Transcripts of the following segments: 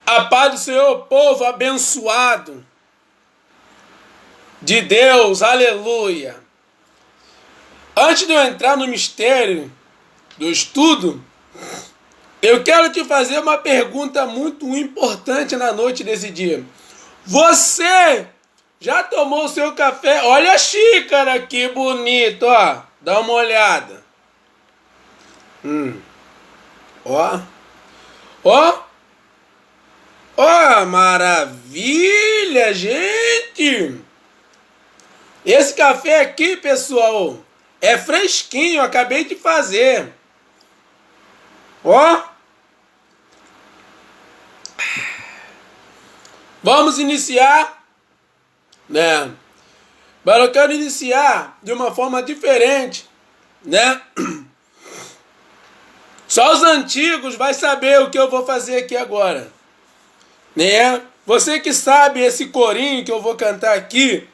A paz do Senhor, povo abençoado de Deus, aleluia. Antes de eu entrar no mistério do estudo, eu quero te fazer uma pergunta muito importante na noite desse dia. Você já tomou o seu café? Olha a xícara, que bonito, ó. Dá uma olhada. Ó. Ó. Ó, maravilha, gente! Esse café aqui, pessoal, é fresquinho, eu acabei de fazer. Ó. Vamos iniciar, né? Mas eu quero iniciar de uma forma diferente, né? Só os antigos vai saber o que eu vou fazer aqui agora, né? Você que sabe esse corinho que eu vou cantar aqui,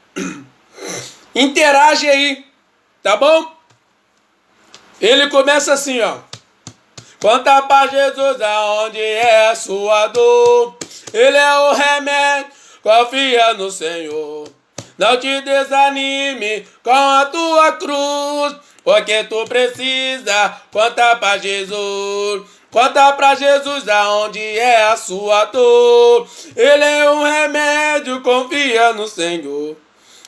interage aí, tá bom? Ele começa assim, ó. Quanta paz, Jesus, aonde é a sua dor? Ele é o remédio, confia no Senhor. Não te desanime com a tua cruz, porque tu precisa. Conta pra Jesus, conta pra Jesus aonde é a sua dor. Ele é um remédio, confia no Senhor.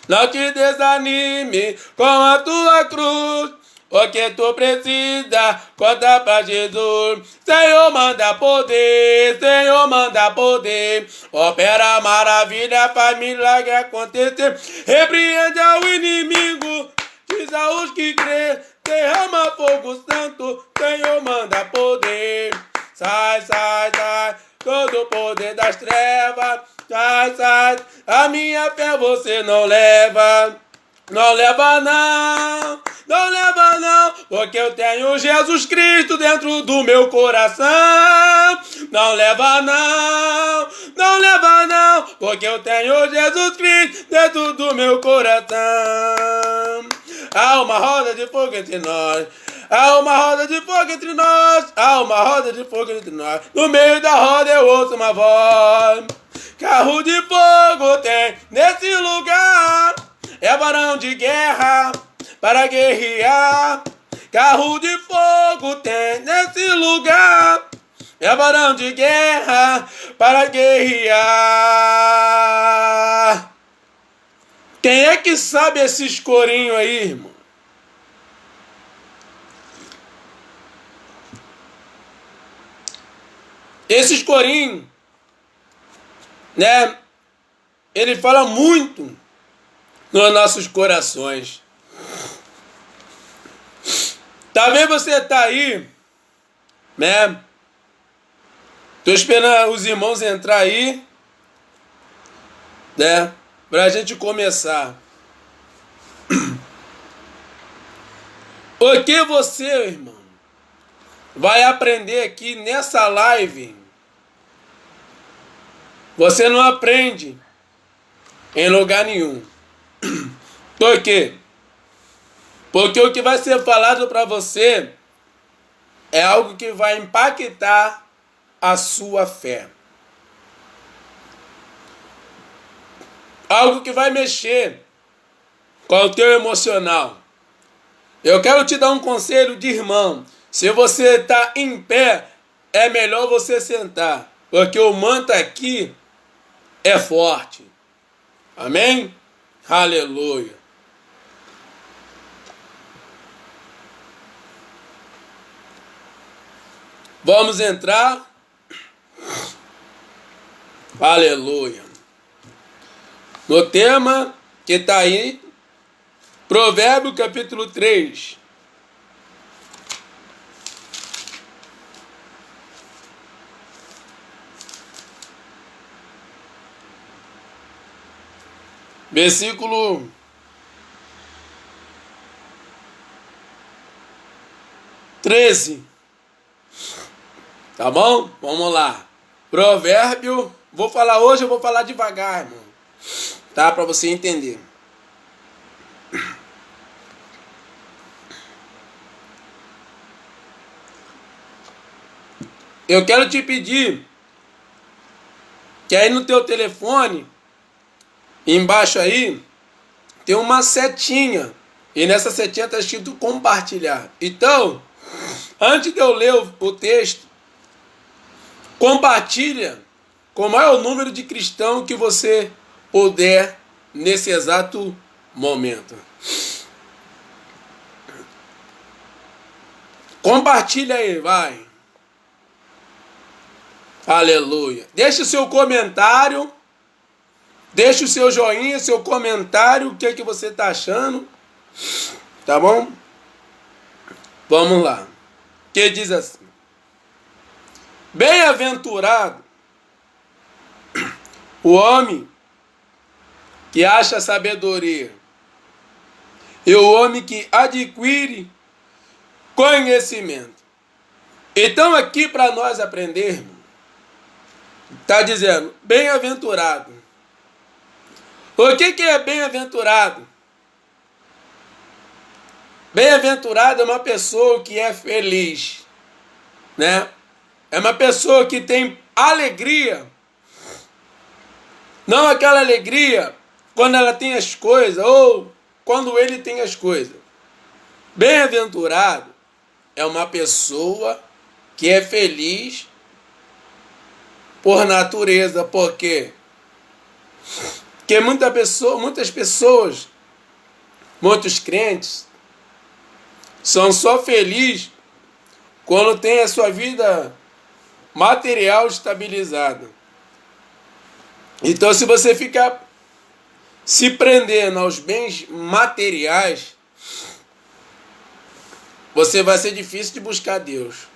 Não te desanime com a tua cruz, porque tu precisa. Conta pra Jesus. Senhor manda poder, Senhor manda poder. Opera maravilha, faz milagre acontecer. Repreende ao inimigo, diz aos que crê. Derrama fogo santo, Senhor manda poder. Sai, sai, sai, todo o poder das trevas. Sai, sai, a minha fé você não leva. Não leva não, não leva não, porque eu tenho Jesus Cristo dentro do meu coração. Não leva não, não leva não, porque eu tenho Jesus Cristo dentro do meu coração. Há uma roda de fogo entre nós. Há uma roda de fogo entre nós. Há uma roda de fogo entre nós. No meio da roda eu ouço uma voz. Carro de fogo tem nesse lugar. É varão de guerra para guerrear. Carro de fogo tem nesse lugar. É varão de guerra para guerrear. Quem é que sabe esses corinhos aí, irmão? Esses corinhos, né? Ele fala muito nos nossos corações. Talvez você tá aí, né? Tô esperando os irmãos entrar aí, né? Pra gente começar. O que você, irmão, vai aprender aqui nessa live, você não aprende em lugar nenhum. Por quê? Porque o que vai ser falado para você é algo que vai impactar a sua fé. Algo que vai mexer com o teu emocional. Eu quero te dar um conselho de irmão. Se você está em pé, é melhor você sentar, porque o manto aqui é forte. Amém? Aleluia. Vamos entrar. Aleluia. No tema que está aí, Provérbio capítulo 3. Versículo 13. Tá bom? Vamos lá. Provérbio. Vou falar hoje, eu vou falar devagar, irmão. Tá? Para você entender. Eu quero te pedir Que aí no teu telefone, embaixo aí, tem uma setinha. E nessa setinha está escrito compartilhar. Então, antes de eu ler o texto, compartilha com o maior número de cristãos que você puder nesse exato momento. Compartilha aí, vai. Aleluia. Deixe o seu comentário. Deixe o seu joinha, seu comentário. O que é que você está achando? Tá bom? Vamos lá. Que diz assim: bem-aventurado o homem que acha sabedoria e o homem que adquire conhecimento. Então aqui para nós aprendermos, está dizendo bem-aventurado. O que é bem-aventurado? Bem-aventurado é uma pessoa que é feliz, né? É uma pessoa que tem alegria. Não aquela alegria quando ela tem as coisas ou quando ele tem as coisas. Bem-aventurado é uma pessoa que é feliz por natureza. Por quê? Porque muitas pessoas, muitos crentes, são só felizes quando tem a sua vida material estabilizada. Então, se você ficar se prendendo aos bens materiais, você vai ser difícil de buscar Deus,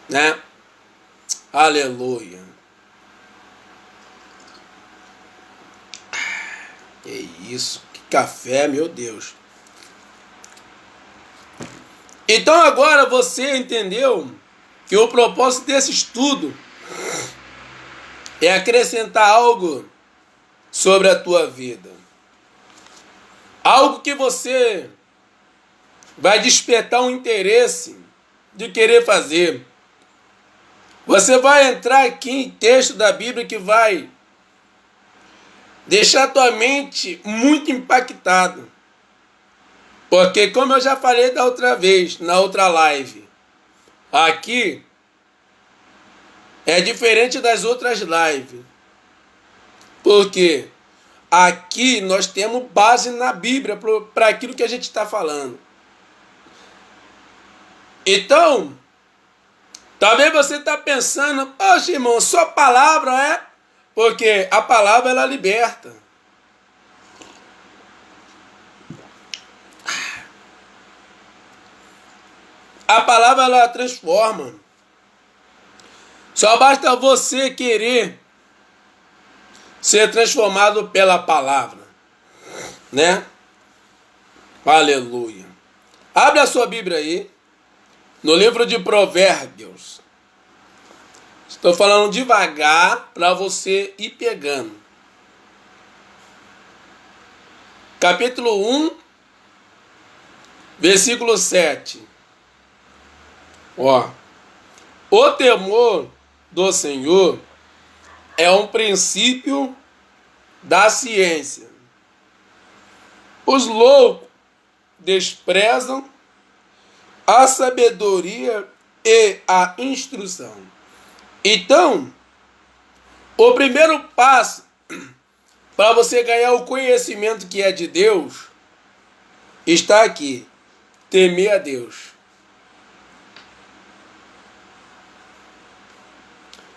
né? Aleluia. Que isso, que café, meu Deus. Então agora você entendeu que o propósito desse estudo é acrescentar algo sobre a tua vida. Algo que você vai despertar um interesse de querer fazer. Você vai entrar aqui em texto da Bíblia que vai deixar a tua mente muito impactada. Porque, como eu já falei da outra vez, na outra live, aqui é diferente das outras lives. Porque aqui nós temos base na Bíblia para aquilo que a gente está falando. Então, talvez você está pensando, poxa, irmão, só palavra é? Porque a palavra ela liberta. A palavra ela transforma. Só basta você querer ser transformado pela palavra, né? Aleluia. Abre a sua Bíblia aí, no livro de Provérbios. Estou falando devagar para você ir pegando. Capítulo 1, versículo 7. Ó, o temor do Senhor é um princípio da ciência. Os loucos desprezam a sabedoria e a instrução. Então, o primeiro passo para você ganhar o conhecimento que é de Deus está aqui: temer a Deus.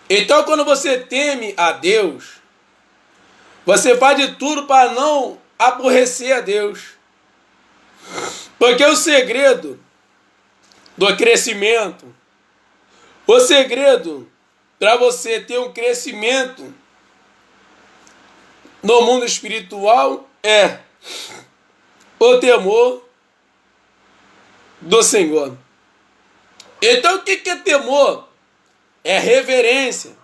Então, quando você teme a Deus, você faz de tudo para não aborrecer a Deus. Porque o segredo do crescimento, o segredo para você ter um crescimento no mundo espiritual é o temor do Senhor. Então, o que é temor? É reverência,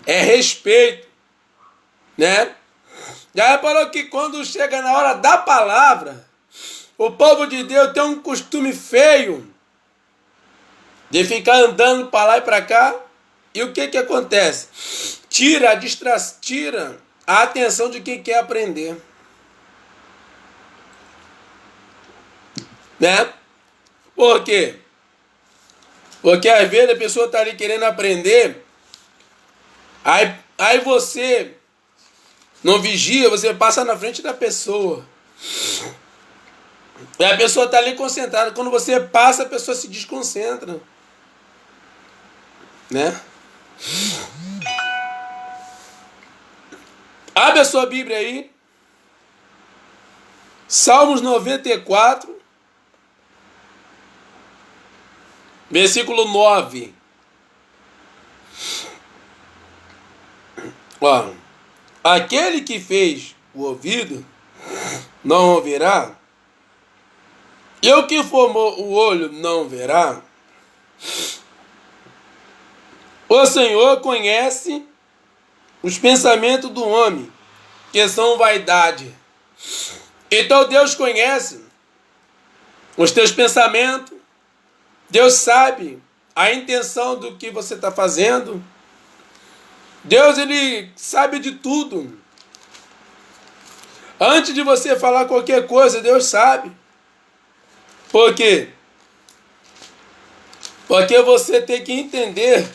é respeito, né? Já reparou que quando chega na hora da palavra, o povo de Deus tem um costume feio de ficar andando para lá e para cá. E o que acontece? tira a atenção de quem quer aprender. Né? Por quê? Porque às vezes a pessoa está ali querendo aprender, aí você não vigia, você passa na frente da pessoa. E a pessoa está ali concentrada. Quando você passa, a pessoa se desconcentra. Né? Abre a sua Bíblia aí. Salmos 94. Versículo 9. Ó, aquele que fez o ouvido não ouvirá, e o que formou o olho não verá. O Senhor conhece os pensamentos do homem, que são vaidade. Então Deus conhece os teus pensamentos. Deus sabe a intenção do que você está fazendo. Deus, ele sabe de tudo. Antes de você falar qualquer coisa, Deus sabe. Por quê? Porque você tem que entender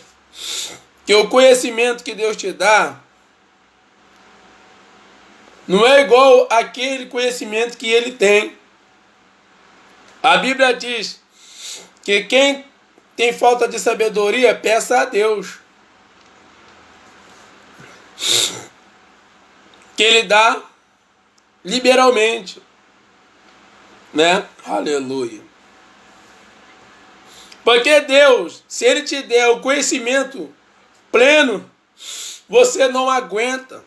que o conhecimento que Deus te dá não é igual àquele conhecimento que ele tem. A Bíblia diz que quem tem falta de sabedoria, peça a Deus, que ele dá liberalmente, né? Aleluia. Porque Deus, se ele te der o conhecimento pleno, você não aguenta.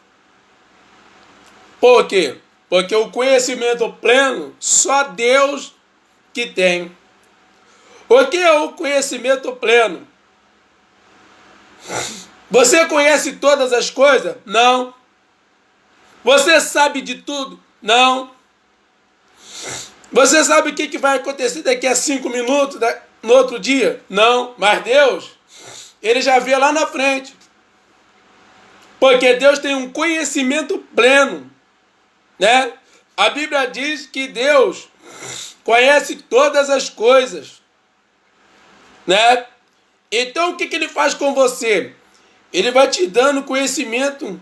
Por quê? Porque o conhecimento pleno só Deus que tem. O que é o conhecimento pleno? Você conhece todas as coisas? Não. Você sabe de tudo? Não. Você sabe o que vai acontecer daqui a 5 minutos, no outro dia? Não. Mas Deus, ele já vê lá na frente. Porque Deus tem um conhecimento pleno, né? A Bíblia diz que Deus conhece todas as coisas, né? Então o que ele faz com você? Ele vai te dando conhecimento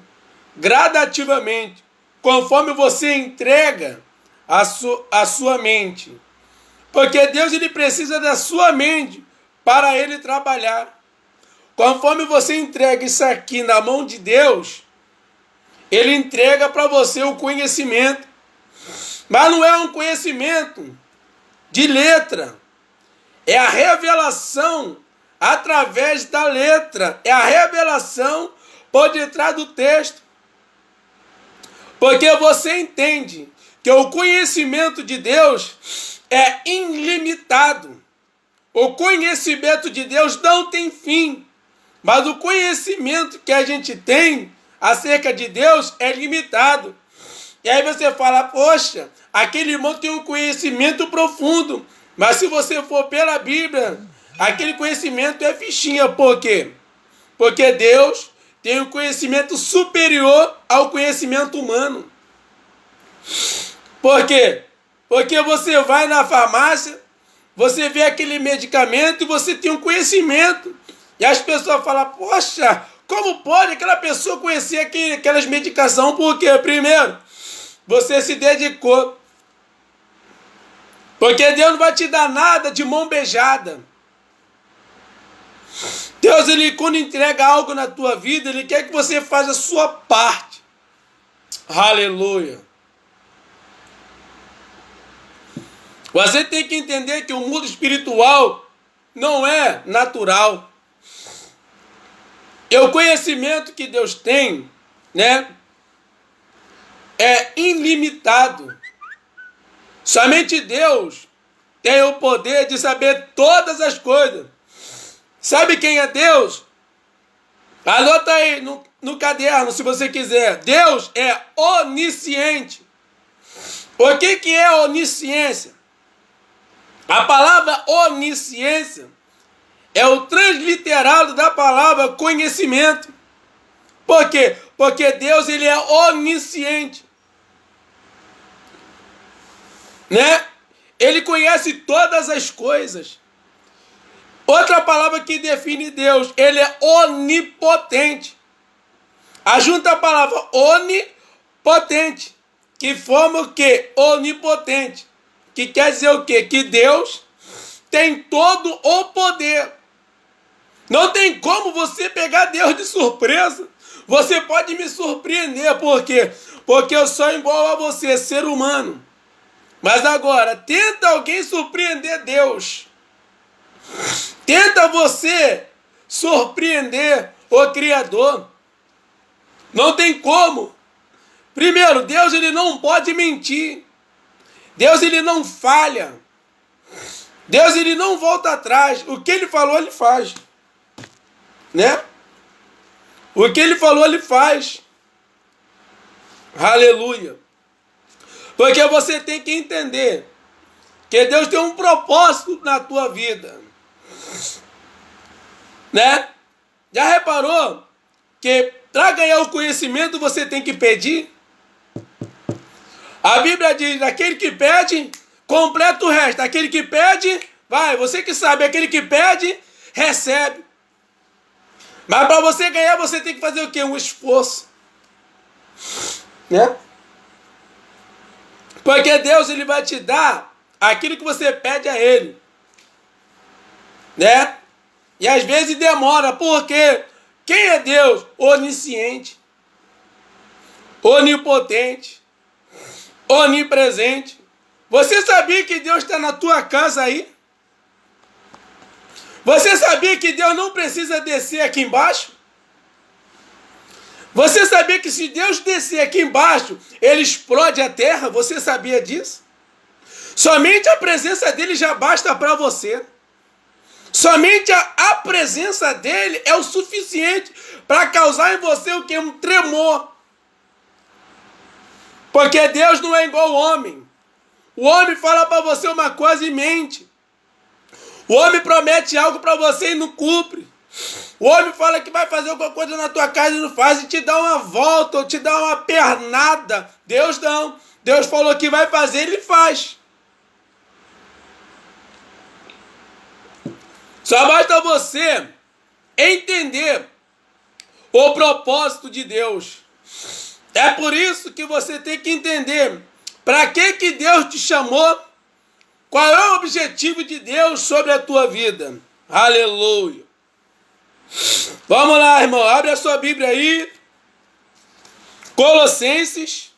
gradativamente, conforme você entrega a sua mente. Porque Deus, ele precisa da sua mente para ele trabalhar. Conforme você entrega isso aqui na mão de Deus, ele entrega para você o conhecimento. Mas não é um conhecimento de letra. É a revelação através da letra. É a revelação por detrás do texto. Porque você entende que o conhecimento de Deus é ilimitado. O conhecimento de Deus não tem fim. Mas o conhecimento que a gente tem acerca de Deus é limitado. E aí você fala, poxa, aquele irmão tem um conhecimento profundo. Mas se você for pela Bíblia, aquele conhecimento é fichinha. Por quê? Porque Deus tem um conhecimento superior ao conhecimento humano. Por quê? Porque você vai na farmácia, você vê aquele medicamento e você tem um conhecimento. E as pessoas falam, poxa, como pode aquela pessoa conhecer aquelas medicações? Porque, primeiro, você se dedicou. Porque Deus não vai te dar nada de mão beijada. Deus, ele, quando entrega algo na tua vida, ele quer que você faça a sua parte. Aleluia. Você tem que entender que o mundo espiritual não é natural. E o conhecimento que Deus tem, né, é ilimitado. Somente Deus tem o poder de saber todas as coisas. Sabe quem é Deus? Anota aí no caderno, se você quiser. Deus é onisciente. O que é onisciência? A palavra onisciência é o transliterado da palavra conhecimento. Por quê? Porque Deus, ele é onisciente, né? Ele conhece todas as coisas. Outra palavra que define Deus, ele é onipotente. Ajunta a palavra onipotente, que forma o quê? Onipotente. Que quer dizer o quê? Que Deus tem todo o poder. Não tem como você pegar Deus de surpresa. Você pode me surpreender, por quê? Porque eu sou igual a você, ser humano. Mas agora, tenta alguém surpreender Deus. Tenta você surpreender o Criador. Não tem como. Primeiro, Deus, ele não pode mentir. Deus, ele não falha. Deus, ele não volta atrás. O que ele falou, ele faz. Né? O que ele falou, ele faz. Aleluia. Porque você tem que entender que Deus tem um propósito na tua vida. Né? Já reparou que para ganhar o conhecimento você tem que pedir? A Bíblia diz, aquele que pede, completa o resto. Aquele que pede, vai. Você que sabe, aquele que pede, recebe. Mas para você ganhar, você tem que fazer o quê? Um esforço. Né? Porque Deus, ele vai te dar aquilo que você pede a ele. Né? E às vezes demora, porque quem é Deus? Onisciente, onipotente, onipresente. Você sabia que Deus está na tua casa aí? Você sabia que Deus não precisa descer aqui embaixo? Você sabia que se Deus descer aqui embaixo, ele explode a terra? Você sabia disso? Somente a presença dele já basta para você. Somente a presença dele é o suficiente para causar em você o que? Um tremor. Porque Deus não é igual ao homem. O homem fala para você uma coisa e mente. O homem promete algo para você e não cumpre. O homem fala que vai fazer alguma coisa na tua casa e não faz, e te dá uma volta ou te dá uma pernada. Deus não. Deus falou que vai fazer, ele faz. Só basta você entender o propósito de Deus. É por isso que você tem que entender para que Deus te chamou, qual é o objetivo de Deus sobre a tua vida. Aleluia. Vamos lá, irmão. Abre a sua Bíblia aí. Colossenses.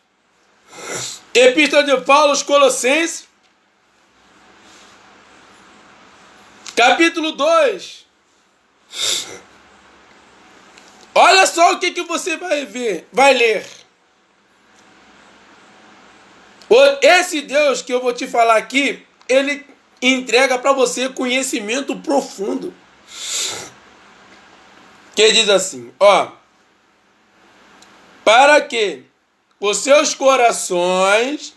Epístola de Paulo aos Colossenses. Capítulo 2. Olha só o que você vai ver, vai ler. Esse Deus que eu vou te falar aqui, ele entrega para você conhecimento profundo. Que diz assim, ó. Para que os seus corações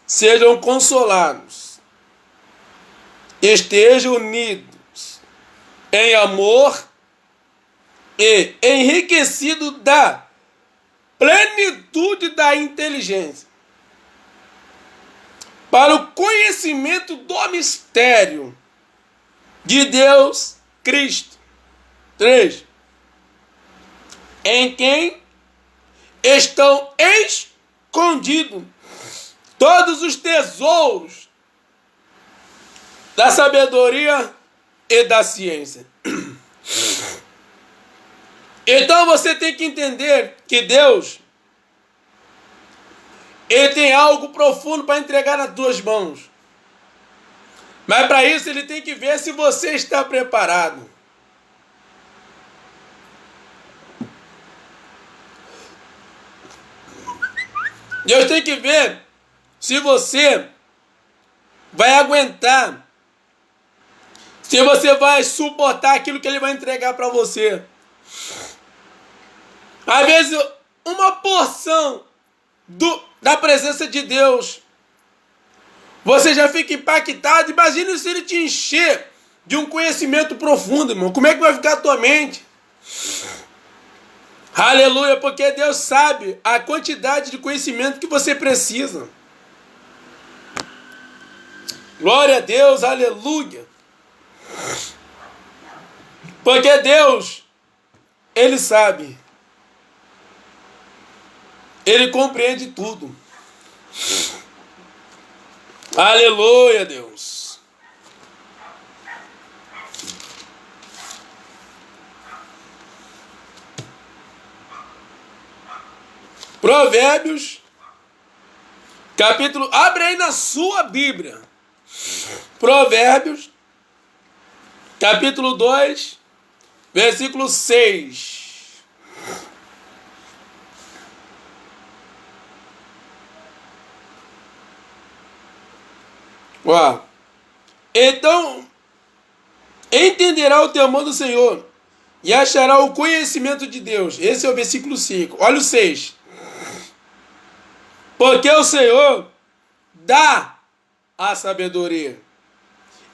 sejam consolados, estejam unidos em amor e enriquecido da plenitude da inteligência, para o conhecimento do mistério de Deus Cristo. 3. Em quem estão escondidos todos os tesouros da sabedoria e da ciência. Então você tem que entender que Deus, ele tem algo profundo para entregar nas tuas mãos. Mas para isso ele tem que ver se você está preparado. Deus tem que ver se você vai aguentar, se você vai suportar aquilo que ele vai entregar para você. Às vezes, uma porção da presença de Deus, você já fica impactado. Imagina se ele te encher de um conhecimento profundo, irmão. Como é que vai ficar a tua mente? Aleluia, porque Deus sabe a quantidade de conhecimento que você precisa. Glória a Deus, aleluia. Porque Deus, Ele sabe. Ele compreende tudo. Aleluia, Deus. Provérbios, capítulo... Abre aí na sua Bíblia. Provérbios, capítulo 2, versículo 6. Ó. Então, entenderá o temor do Senhor e achará o conhecimento de Deus. Esse é o versículo 5. Olha o 6. Porque o Senhor dá a sabedoria,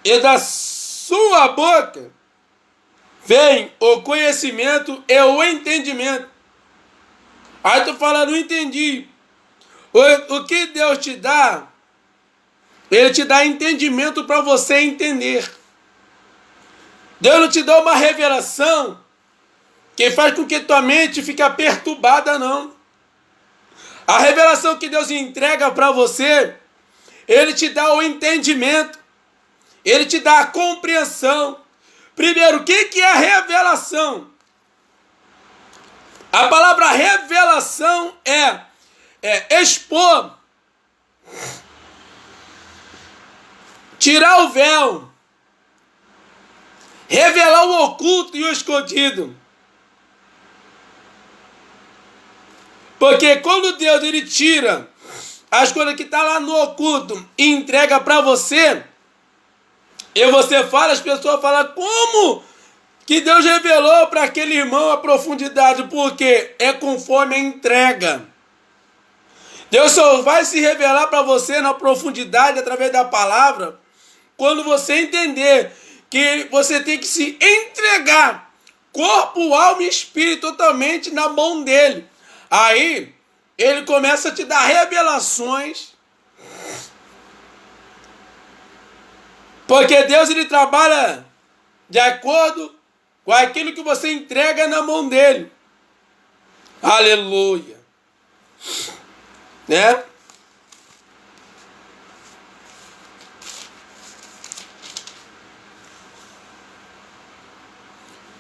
e da sua boca vem o conhecimento e o entendimento. Aí tu fala, não entendi. O que Deus te dá, Ele te dá entendimento para você entender. Deus não te dá uma revelação que faz com que tua mente fique perturbada, não. A revelação que Deus entrega para você, Ele te dá o entendimento, Ele te dá a compreensão. Primeiro, o que é a revelação? A palavra revelação é expor, tirar o véu, revelar o oculto e o escondido. Porque quando Deus ele tira as coisas que estão lá no oculto e entrega para você, e você fala, as pessoas falam, como que Deus revelou para aquele irmão a profundidade? Porque é conforme a entrega. Deus só vai se revelar para você na profundidade através da palavra quando você entender que você tem que se entregar corpo, alma e espírito totalmente na mão dele. Aí, ele começa a te dar revelações. Porque Deus, ele trabalha de acordo com aquilo que você entrega na mão dele. Aleluia. Né?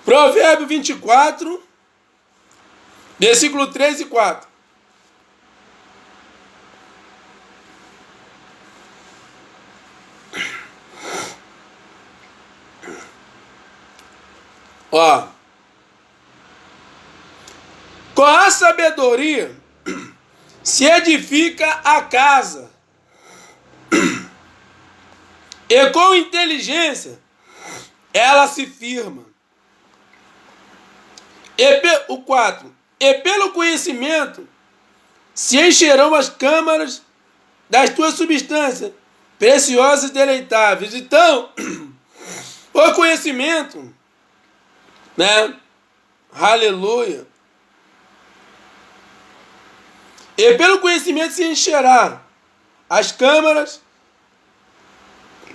Provérbio 24, versículo 3 e 4. Ó. Com a sabedoria se edifica a casa, e com inteligência ela se firma. O 4. E pelo conhecimento se encherão as câmaras das tuas substâncias preciosas e deleitáveis. Então, o conhecimento, né? Aleluia. E pelo conhecimento se encherá as câmaras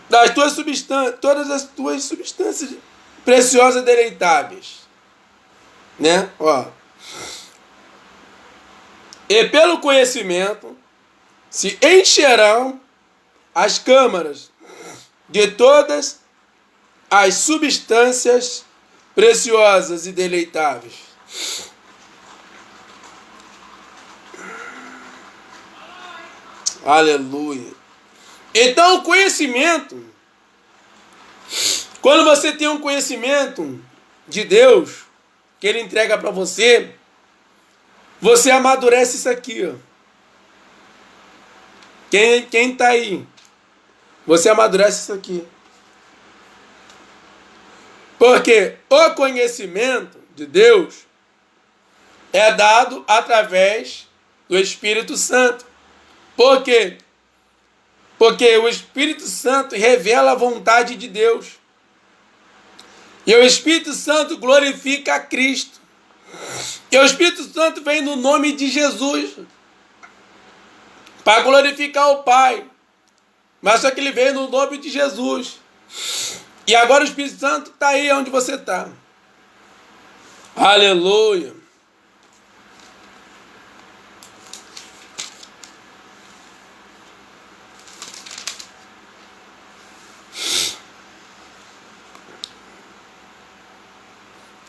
das tuas substâncias, todas as tuas substâncias preciosas e deleitáveis. Né? Ó. E pelo conhecimento se encherão as câmaras de todas as substâncias preciosas e deleitáveis. Aleluia. Então o conhecimento, quando você tem um conhecimento de Deus, que Ele entrega para você, você amadurece isso aqui, ó. Quem está aí? Você amadurece isso aqui. Porque o conhecimento de Deus é dado através do Espírito Santo. Por quê? Porque o Espírito Santo revela a vontade de Deus. E o Espírito Santo glorifica a Cristo. E o Espírito Santo vem no nome de Jesus para glorificar o Pai. Mas só que ele veio no nome de Jesus. E agora o Espírito Santo está aí onde você está. Aleluia.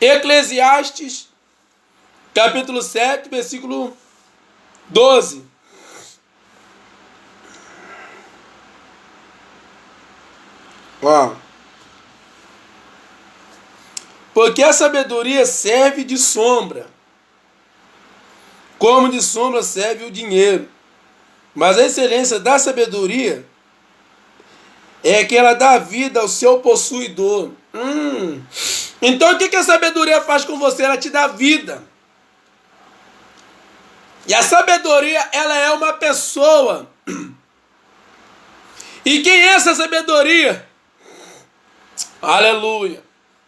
Eclesiastes, capítulo 7, versículo 12. Ó. Porque a sabedoria serve de sombra, como de sombra serve o dinheiro. Mas a excelência da sabedoria é que ela dá vida ao seu possuidor. Então o que a sabedoria faz com você? Ela te dá vida. E a sabedoria, ela é uma pessoa. E quem é essa sabedoria? Aleluia.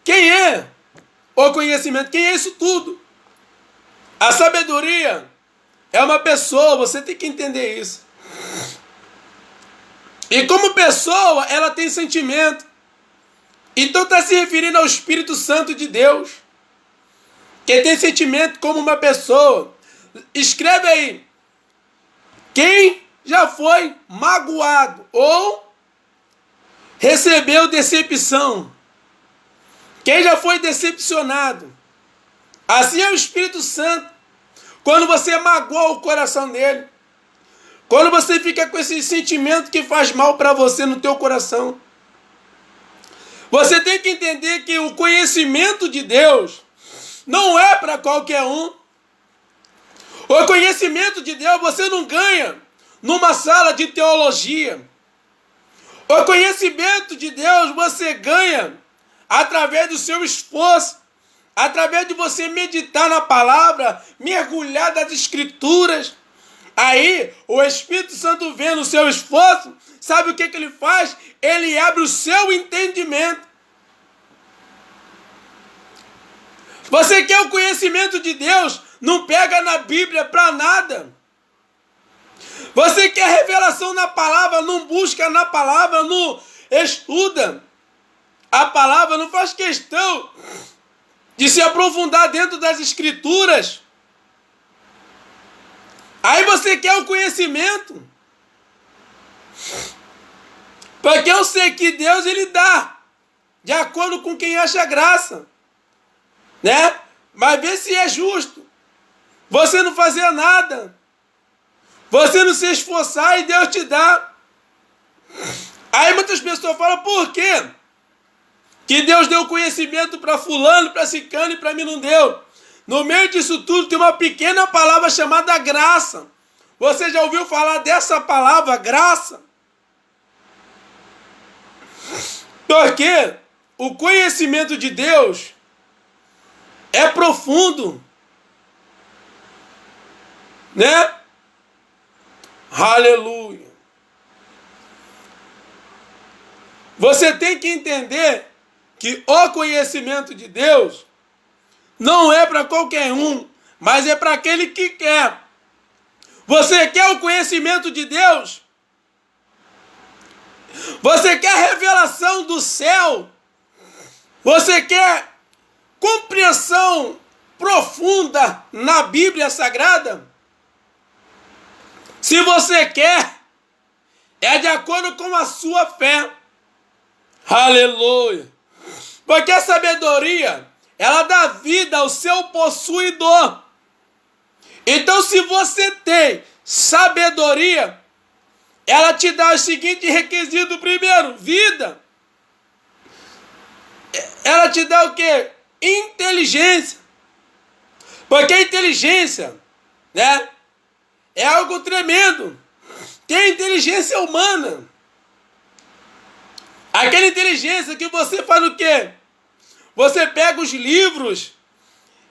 Quem é o conhecimento? Quem é isso tudo? A sabedoria é uma pessoa, você tem que entender isso. E como pessoa, ela tem sentimento. Então está se referindo ao Espírito Santo de Deus, que tem sentimento como uma pessoa. Escreve aí. Quem já foi magoado ou recebeu decepção? Quem já foi decepcionado? Assim é o Espírito Santo. Quando você magoa o coração dele, quando você fica com esse sentimento que faz mal para você no teu coração, você tem que entender que o conhecimento de Deus não é para qualquer um. O conhecimento de Deus você não ganha numa sala de teologia. O conhecimento de Deus você ganha através do seu esforço, através de você meditar na palavra, mergulhar das escrituras. Aí o Espírito Santo vendo o seu esforço, sabe o que ele faz? Ele abre o seu entendimento. Você quer o conhecimento de Deus? Não pega na Bíblia para nada. Você quer revelação na palavra? Não busca na palavra, não estuda a palavra, não faz questão de se aprofundar dentro das escrituras. Aí você quer o conhecimento. Porque eu sei que Deus ele dá de acordo com quem acha graça, né? Mas vê se é justo você não fazer nada, você não se esforçar e Deus te dá. Aí muitas pessoas falam, por quê? Que Deus deu conhecimento para fulano, para ciclano e para mim não deu. No meio disso tudo tem uma pequena palavra chamada graça. Você já ouviu falar dessa palavra, graça? Porque o conhecimento de Deus é profundo, né? Aleluia. Você tem que entender que o conhecimento de Deus não é para qualquer um, mas é para aquele que quer. Você quer o conhecimento de Deus? Você quer a revelação do céu? Você quer compreensão profunda na Bíblia Sagrada? Se você quer, é de acordo com a sua fé. Aleluia. Porque a sabedoria, ela dá vida ao seu possuidor. Então, se você tem sabedoria, ela te dá o seguinte requisito primeiro, vida. Ela te dá o quê? Inteligência. Porque a inteligência, né, é algo tremendo. Tem a inteligência humana. Aquela inteligência que você faz o quê? Você pega os livros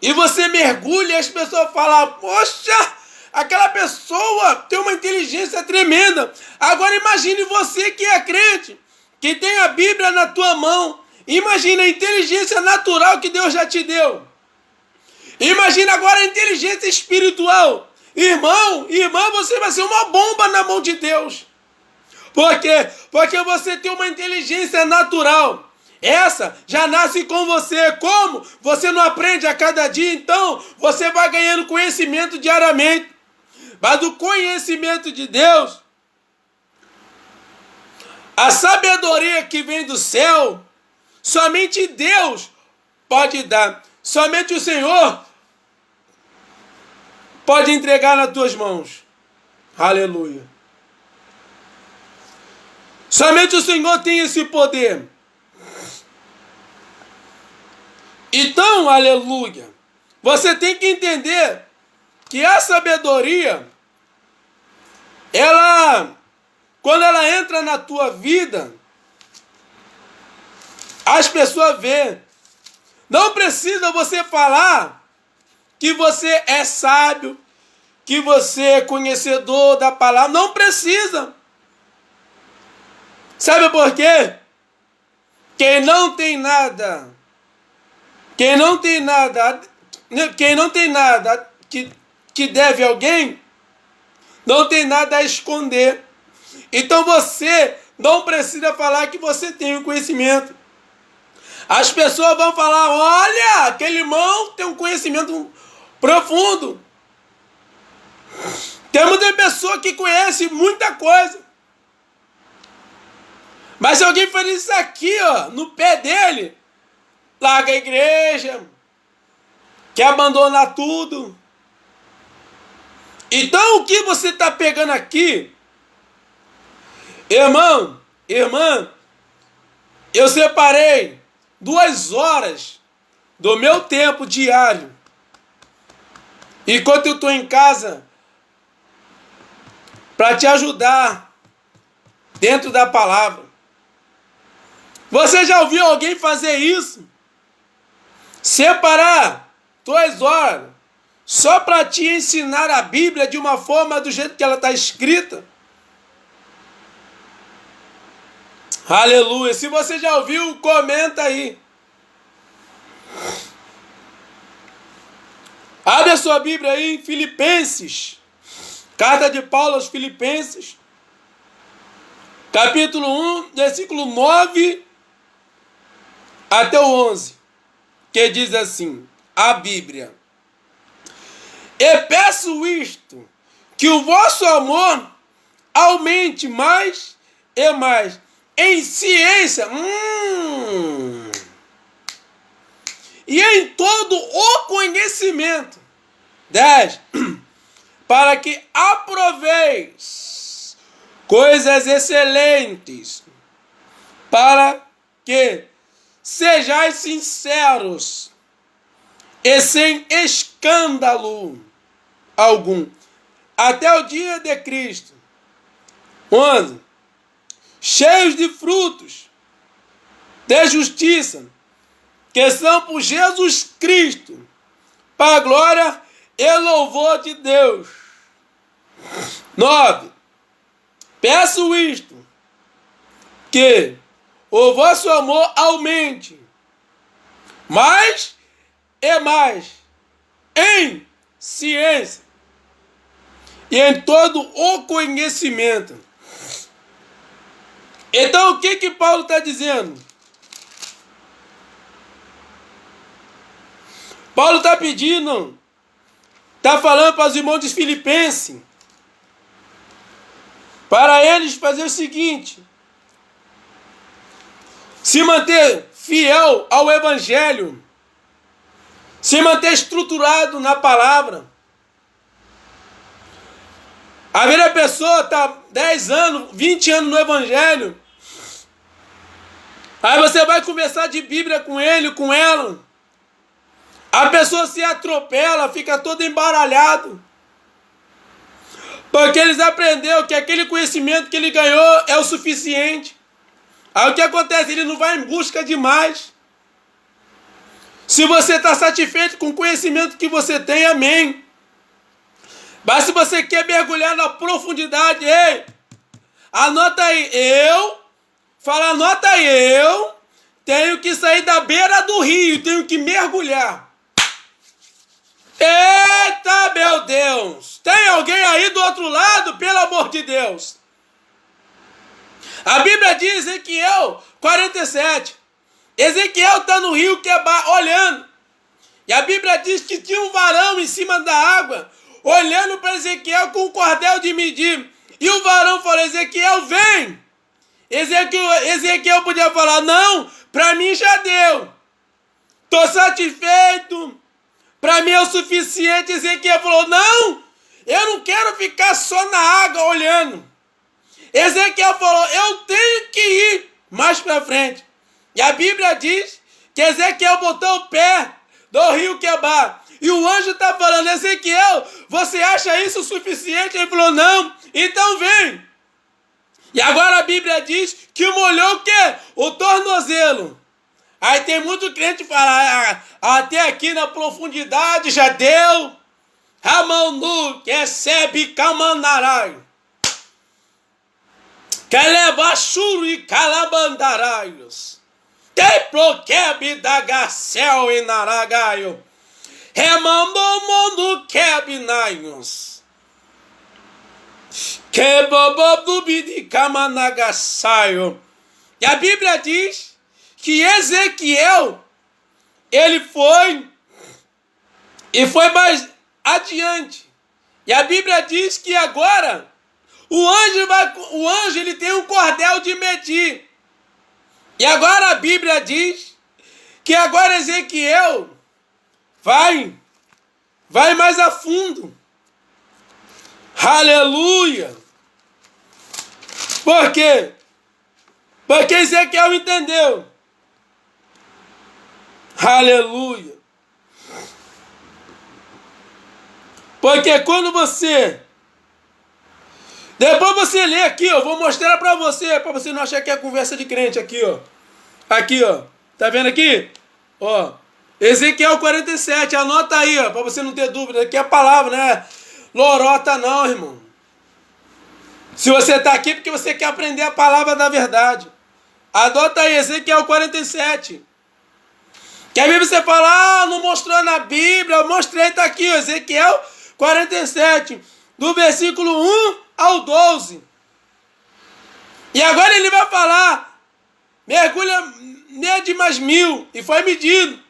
e você mergulha e as pessoas falam, poxa, aquela pessoa tem uma inteligência tremenda. Agora imagine você que é crente, que tem a Bíblia na tua mão. Imagine a inteligência natural que Deus já te deu. Imagina agora a inteligência espiritual. Irmão, irmã, você vai ser uma bomba na mão de Deus. Por quê? Porque você tem uma inteligência natural. Essa já nasce com você. Como? Você não aprende a cada dia, então você vai ganhando conhecimento diariamente. Mas o conhecimento de Deus, a sabedoria que vem do céu, somente Deus pode dar. Somente o Senhor pode entregar nas tuas mãos. Aleluia. Somente o Senhor tem esse poder. Então, aleluia, você tem que entender que a sabedoria, quando ela entra na tua vida, as pessoas veem. Não precisa você falar que você é sábio, que você é conhecedor da palavra. Não precisa. Sabe por quê? Quem não tem nada que deve a alguém, não tem nada a esconder. Então você não precisa falar que você tem o conhecimento. As pessoas vão falar, olha, aquele irmão tem um conhecimento profundo. Tem muita pessoa que conhece muita coisa. Mas se alguém faz isso aqui, ó, no pé dele, larga a igreja, quer abandonar tudo. Então o que você está pegando aqui, irmão, irmã, eu separei 2 horas do meu tempo diário, enquanto eu estou em casa, para te ajudar dentro da palavra. Você já ouviu alguém fazer isso? Separar 2 horas só para te ensinar a Bíblia de uma forma do jeito que ela está escrita? Aleluia! Se você já ouviu, comenta aí. Abre a sua Bíblia aí em Filipenses. Carta de Paulo aos Filipenses. Capítulo 1, versículo 9 até o 11. Que diz assim, a Bíblia. E peço isto, que o vosso amor aumente mais e mais em ciência e em todo o conhecimento. 10. Para que aproveis coisas excelentes, para que sejais sinceros e sem escândalo algum, até o dia de Cristo. 11. Cheios de frutos de justiça, que são por Jesus Cristo, para a glória e louvor de Deus. 9. Peço isto, que o vosso amor aumente mais e mais em ciência e em todo o conhecimento. Então o que Paulo está dizendo? Paulo está pedindo, está falando para os irmãos de Filipenses, para eles fazer o seguinte: se manter fiel ao Evangelho, se manter estruturado na palavra. Às vezes a pessoa está 10 anos, 20 anos no Evangelho, aí você vai conversar de Bíblia com ele, com ela, a pessoa se atropela, fica todo embaralhado, porque eles aprenderam que aquele conhecimento que ele ganhou é o suficiente. Aí o que acontece? Ele não vai em busca de mais. Se você está satisfeito com o conhecimento que você tem, amém. Mas se você quer mergulhar na profundidade, ei, anota aí, anota aí, eu tenho que sair da beira do rio, tenho que mergulhar. Eita, meu Deus! Tem alguém aí do outro lado, pelo amor de Deus? A Bíblia diz, Ezequiel 47. Ezequiel está no rio Quebar, olhando. E a Bíblia diz que tinha um varão em cima da água, olhando para Ezequiel com um cordel de medir. E o varão falou, Ezequiel, vem! Ezequiel podia falar, não, para mim já deu. Estou satisfeito. Para mim é o suficiente. Ezequiel falou, não, eu não quero ficar só na água olhando. Ezequiel falou, eu tenho que ir mais para frente. E a Bíblia diz que Ezequiel botou o pé do rio Quebar. E o anjo está falando, Ezequiel, você acha isso o suficiente? Ele falou, não, então vem. E agora a Bíblia diz que molhou o quê? O tornozelo. Aí tem muito crente que fala, até aqui na profundidade já deu. A mão nu, que recebe camanarai. Quer levar churo e calabandaraios. Tem proquebe da gacel e naragaio. Remambo mundo quebinaios. Que bobobubi de camanagasaio. E a Bíblia diz que Ezequiel, ele foi mais adiante. E a Bíblia diz que agora o anjo ele tem um cordel de medir. E agora a Bíblia diz que agora Ezequiel vai mais a fundo. Aleluia! Por quê? Porque Ezequiel entendeu. Aleluia! Porque quando você... Depois você lê aqui, ó. Vou mostrar para você não achar que é conversa de crente aqui, ó. Aqui, ó. Tá vendo aqui? Ó. Ezequiel 47, anota aí, ó, para você não ter dúvida. Aqui é a palavra, né? Lorota não, irmão. Se você está aqui porque você quer aprender a palavra da verdade. Adota aí, Ezequiel 47. Que a Bíblia você fala, não mostrou na Bíblia, eu mostrei, tá aqui, ó, Ezequiel 47, do versículo 1 ao 12. E agora ele vai falar, mergulha de mais 1000, e foi medido.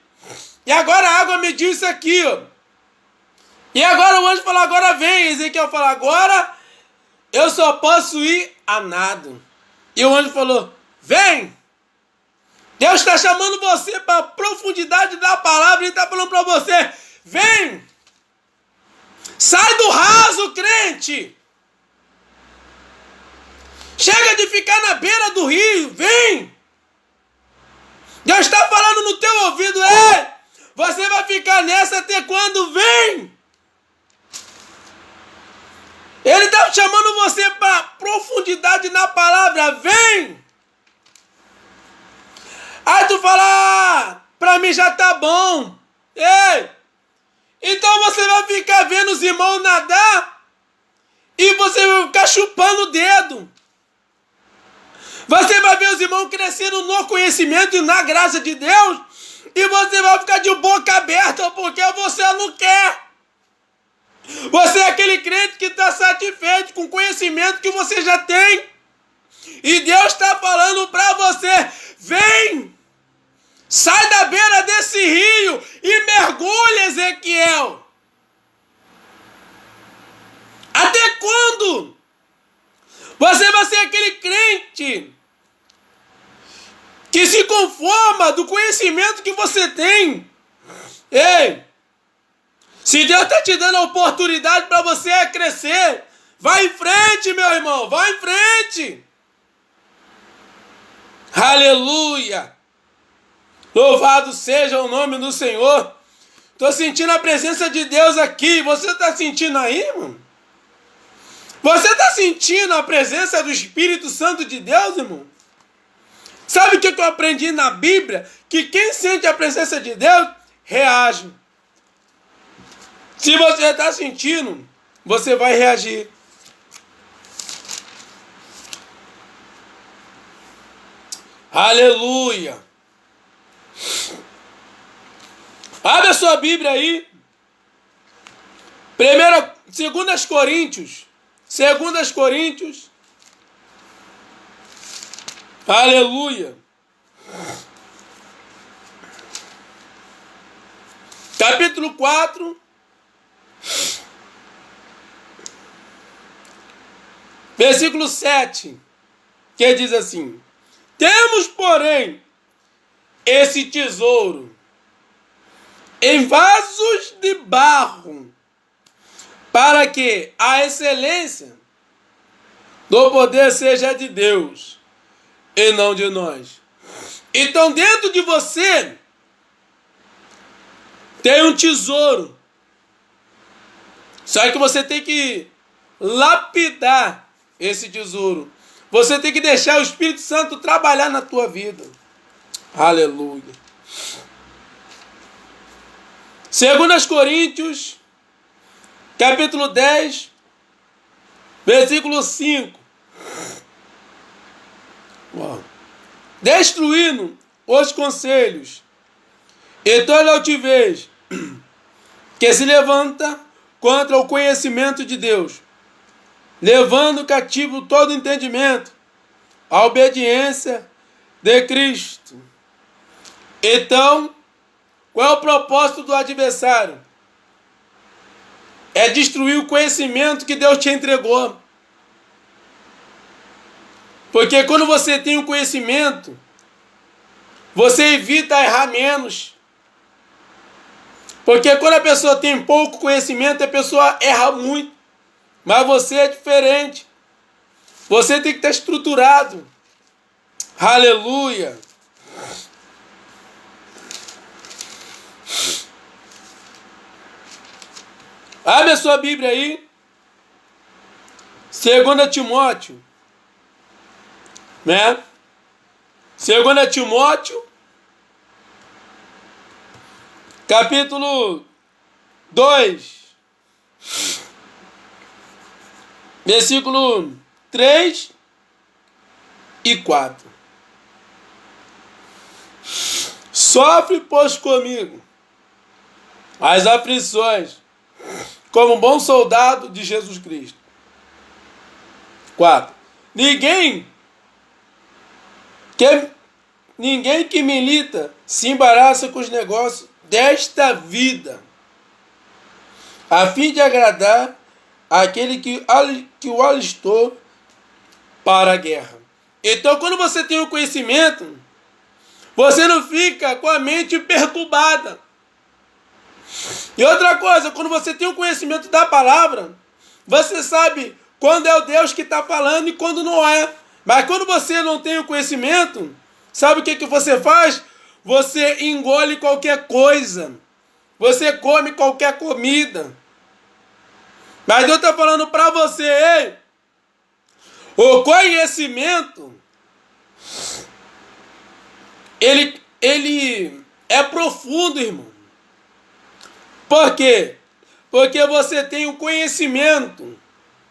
E agora a água mediu isso aqui, ó. E agora o anjo falou, agora vem. Ezequiel falou, agora eu só posso ir a nado. E o anjo falou, vem. Deus está chamando você para a profundidade da palavra e está falando para você, vem. Sai do raso, crente. Chega de ficar na beira do rio, vem. Deus está falando no teu ouvido, você vai ficar nessa até quando? Vem. Ele está chamando você para profundidade na palavra. Vem! Aí tu fala, para mim já tá bom. Ei! Então você vai ficar vendo os irmãos nadar e você vai ficar chupando o dedo. Você vai ver os irmãos crescendo no conhecimento e na graça de Deus e você vai ficar de boca aberta porque você não quer. Você é aquele crente que está satisfeito com o conhecimento que você já tem. E Deus está falando para você, vem, sai da beira desse rio e mergulha, Ezequiel. Até quando? Você vai ser aquele crente que se conforma do conhecimento que você tem. Ei! Se Deus está te dando a oportunidade para você crescer, vai em frente, meu irmão, vai em frente. Aleluia. Louvado seja o nome do Senhor. Estou sentindo a presença de Deus aqui. Você está sentindo aí, irmão? Você está sentindo a presença do Espírito Santo de Deus, irmão? Sabe o que eu aprendi na Bíblia? Que quem sente a presença de Deus, reage. Se você está sentindo, você vai reagir. Aleluia. Abre a sua Bíblia aí. Segundas Coríntios, aleluia, capítulo 4, versículo 7, que diz assim: temos, porém, esse tesouro em vasos de barro, para que a excelência do poder seja de Deus e não de nós. Então, dentro de você tem um tesouro, só que você tem que lapidar esse tesouro. Você tem que deixar o Espírito Santo trabalhar na tua vida. Aleluia. 2 Coríntios, capítulo 10, versículo 5. Destruindo os conselhos e toda altivez que se levanta contra o conhecimento de Deus, levando cativo todo entendimento à obediência de Cristo. Então, qual é o propósito do adversário? É destruir o conhecimento que Deus te entregou. Porque quando você tem o conhecimento, você evita errar menos. Porque quando a pessoa tem pouco conhecimento, a pessoa erra muito. Mas você é diferente. Você tem que estar estruturado. Aleluia. Abre a sua Bíblia aí. 2 Timóteo. Né? 2 Timóteo. Capítulo 2. Versículo 3 e 4. Sofre, pois, comigo as aflições, como um bom soldado de Jesus Cristo. 4. Ninguém que milita se embaraça com os negócios desta vida, a fim de agradar aquele que o alistou para a guerra. Então, quando você tem o conhecimento, você não fica com a mente perturbada. E outra coisa, quando você tem o conhecimento da palavra, você sabe quando é o Deus que está falando e quando não é. Mas quando você não tem o conhecimento, sabe o que você faz? Você engole qualquer coisa. Você come qualquer comida. Mas Deus está falando para você, ei, o conhecimento, ele é profundo, irmão. Por quê? Porque você tem o conhecimento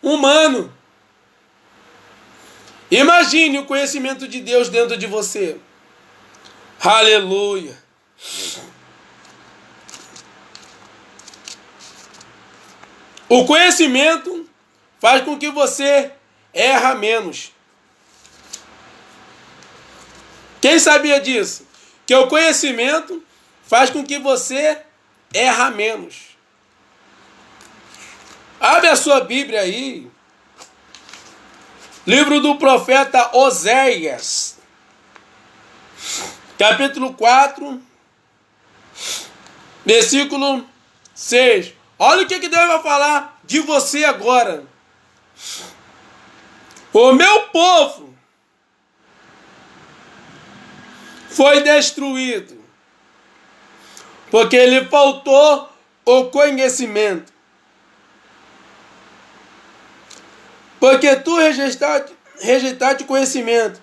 humano. Imagine o conhecimento de Deus dentro de você. Aleluia. O conhecimento faz com que você erra menos. Quem sabia disso? Que o conhecimento faz com que você erra menos. Abre a sua Bíblia aí. Livro do profeta Oséias. Capítulo 4. Versículo 6. Olha o que Deus vai falar de você agora. O meu povo foi destruído porque lhe faltou o conhecimento. Porque tu rejeitaste conhecimento,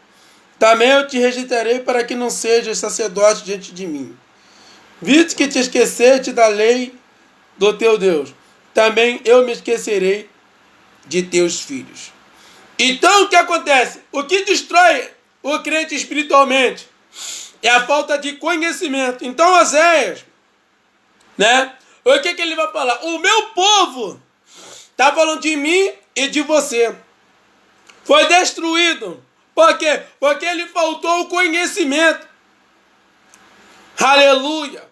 também eu te rejeitarei para que não sejas sacerdote diante de mim. Visto que te esqueceste da lei do teu Deus, também eu me esquecerei de teus filhos. Então o que acontece? O que destrói o crente espiritualmente é a falta de conhecimento. Então Oséias, né, O que ele vai falar? O meu povo está falando de mim e de você. Foi destruído. Por quê? Porque ele faltou o conhecimento. Aleluia.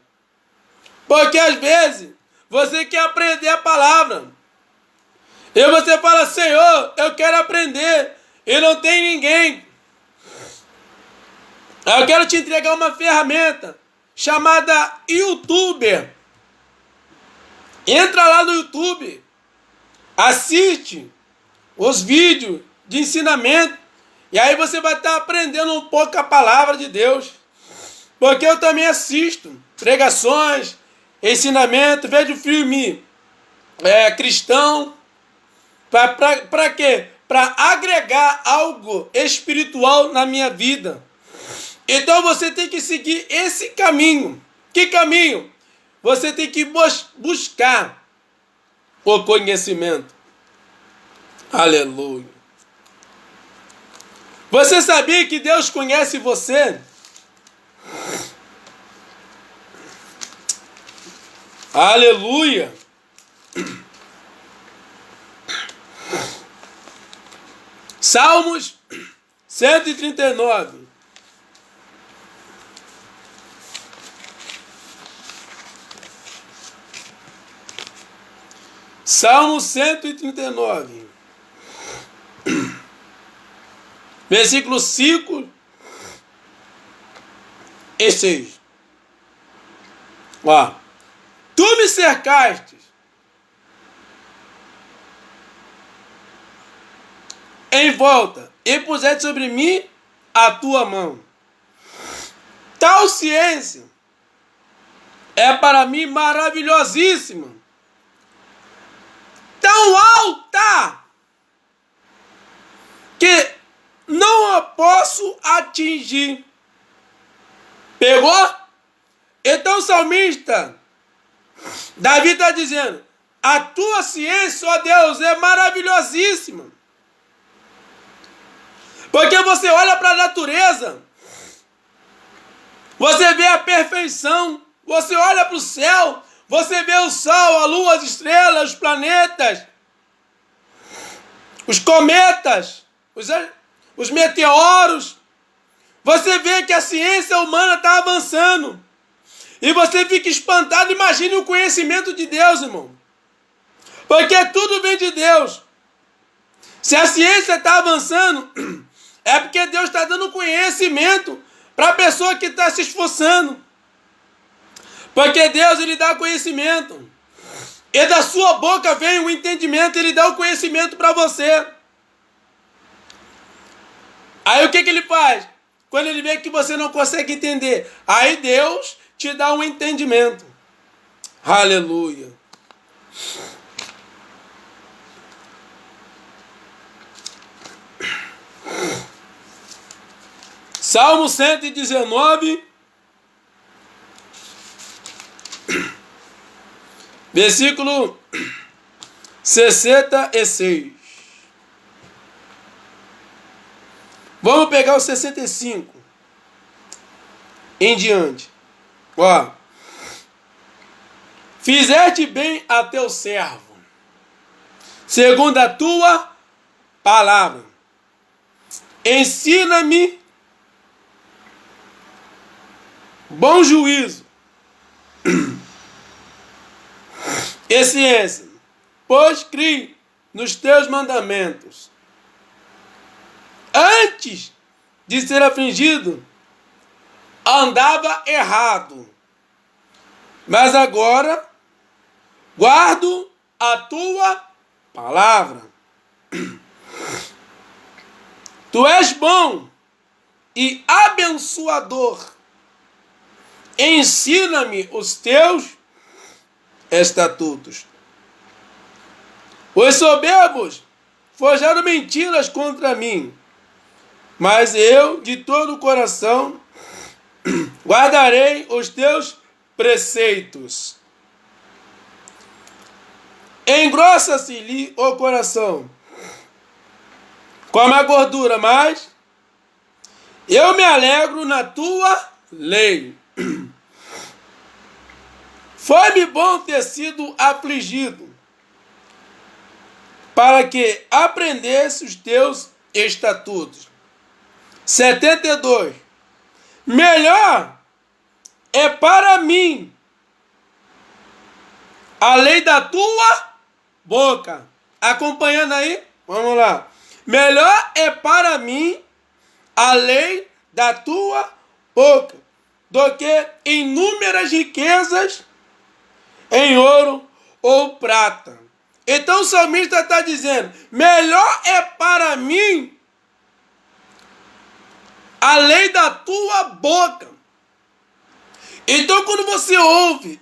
Porque às vezes você quer aprender a palavra. E você fala, Senhor, eu quero aprender. E não tem ninguém. Eu quero te entregar uma ferramenta chamada YouTuber. Entra lá no YouTube. Assiste os vídeos de ensinamento. E aí você vai estar aprendendo um pouco a palavra de Deus. Porque eu também assisto pregações, ensinamento, vejo filme cristão. Para quê? Para agregar algo espiritual na minha vida. Então você tem que seguir esse caminho. Que caminho? Você tem que buscar o conhecimento. Aleluia. Você sabia que Deus conhece você? Aleluia. Salmos 139. Salmo 139. Versículo 5 e 6. Ó. Tu me cercaste em volta e puseste sobre mim a tua mão. Tal ciência é para mim maravilhosíssima, tão alta, que não a posso atingir. Pegou? Então o salmista Davi está dizendo, a tua ciência, ó Deus, é maravilhosíssima. Porque você olha para a natureza, você vê a perfeição, você olha para o céu, você vê o sol, a lua, as estrelas, os planetas, os cometas, os meteoros. Você vê que a ciência humana está avançando. E você fica espantado. Imagine o conhecimento de Deus, irmão. Porque tudo vem de Deus. Se a ciência está avançando, é porque Deus está dando conhecimento para a pessoa que está se esforçando. Porque Deus, Ele dá conhecimento. E da sua boca vem o entendimento, Ele dá o conhecimento para você. Aí o que Ele faz? Quando Ele vê que você não consegue entender, aí Deus te dá um entendimento. Aleluia. Salmo 119, versículo 66. Vamos pegar o 65 em diante. Ó. Fizeste bem a teu servo, segundo a tua palavra. Ensina-me bom juízo e ciência, pois criei nos teus mandamentos. Antes de ser afligido, andava errado, mas agora guardo a tua palavra. Tu és bom e abençoador. Ensina-me os teus estatutos. Os soberbos forjaram mentiras contra mim, mas eu, de todo o coração, guardarei os teus preceitos. Engrossa-se-lhe o coração como a gordura, mas eu me alegro na tua lei. Foi-me bom ter sido afligido, para que aprendesse os teus estatutos. 72. Melhor é para mim a lei da tua boca. Acompanhando aí? Vamos lá. Melhor é para mim a lei da tua boca do que inúmeras riquezas em ouro ou prata. Então o salmista está dizendo, melhor é para mim a lei da tua boca. Então quando você ouve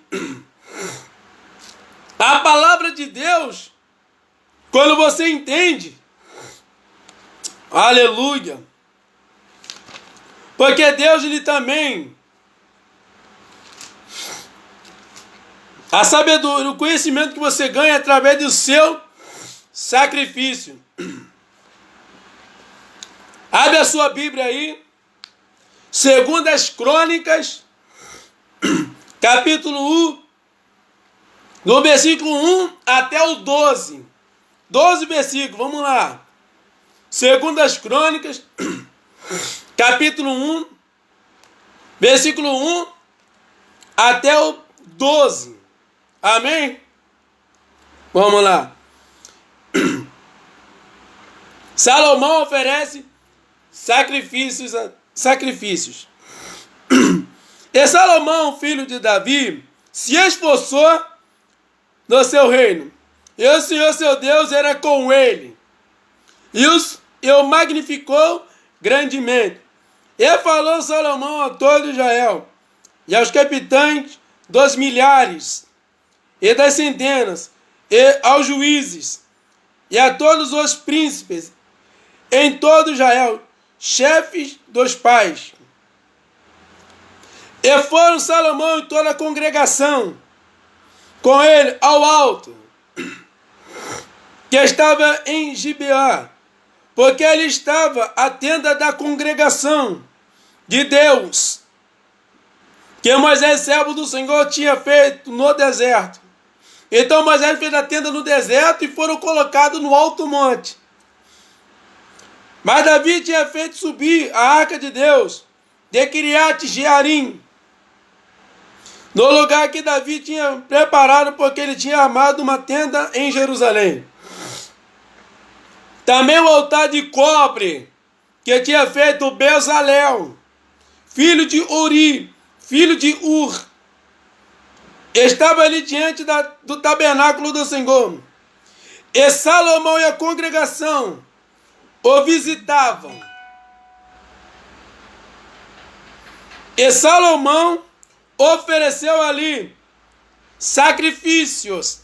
a palavra de Deus, quando você entende, aleluia, porque Deus ele também, a sabedoria, o conhecimento que você ganha através do seu sacrifício. Abre a sua Bíblia aí, 2 Crônicas, capítulo 1, do versículo 1 até o 12. 12 versículos, vamos lá. 2 Crônicas, capítulo 1, versículo 1 até o 12. Amém? Vamos lá. Salomão oferece sacrifícios. E Salomão, filho de Davi, se esforçou no seu reino. E o Senhor, seu Deus, era com ele. E o magnificou grandemente. E falou Salomão a todo Israel, e aos capitães dos milhares, e das centenas, e aos juízes, e a todos os príncipes, em todo Israel, chefes dos pais. E foram Salomão e toda a congregação com ele ao alto, que estava em Gibeá, porque ali estava a tenda da congregação de Deus, que Moisés, servo do Senhor, tinha feito no deserto. Então Moisés fez a tenda no deserto e foram colocados no alto monte. Mas Davi tinha feito subir a arca de Deus de Kiriat Jearim, no lugar que Davi tinha preparado, porque ele tinha armado uma tenda em Jerusalém. Também o altar de cobre que tinha feito Bezalel, filho de Uri, filho de Ur, estava ali diante do tabernáculo do Senhor. E Salomão e a congregação o visitavam. E Salomão ofereceu ali sacrifícios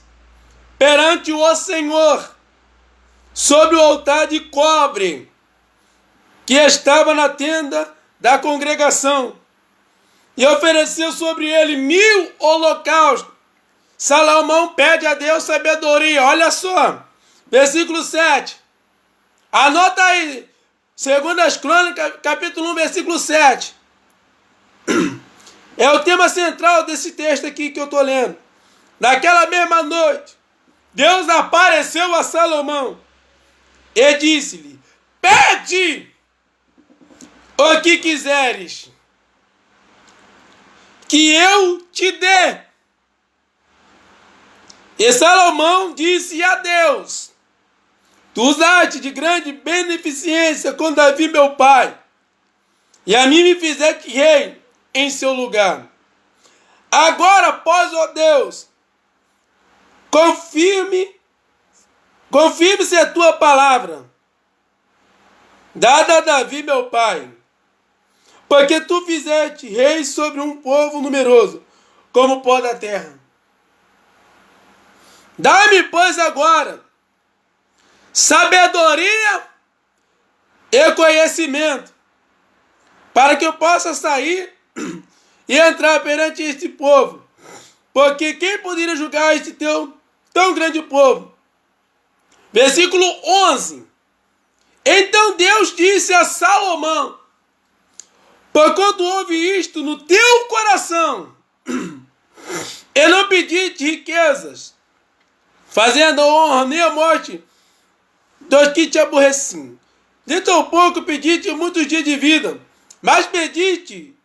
perante o Senhor sobre o altar de cobre que estava na tenda da congregação, e ofereceu sobre ele 1000 holocaustos. Salomão pede a Deus sabedoria. Olha só, versículo 7. Anota aí, 2 Crônicas, capítulo 1, versículo 7. É o tema central desse texto aqui que eu estou lendo. Naquela mesma noite, Deus apareceu a Salomão e disse-lhe: pede o que quiseres, que eu te dê. E Salomão disse a Deus: tu usaste de grande beneficência com Davi meu pai, e a mim me fizeste rei em seu lugar. Agora, pois, ó Deus, confirme-se a tua palavra, dada a Davi meu pai, porque tu fizeste rei sobre um povo numeroso, como o pó da terra. Dá-me, pois, agora sabedoria e conhecimento, para que eu possa sair e entrar perante este povo, porque quem poderia julgar este tão grande povo? Versículo 11. Então Deus disse a Salomão: porquanto houve isto no teu coração, E não pediste riquezas, fazendo a honra nem a morte dos que te aborreciam. De tão pouco pediste muitos dias de vida, mas pediste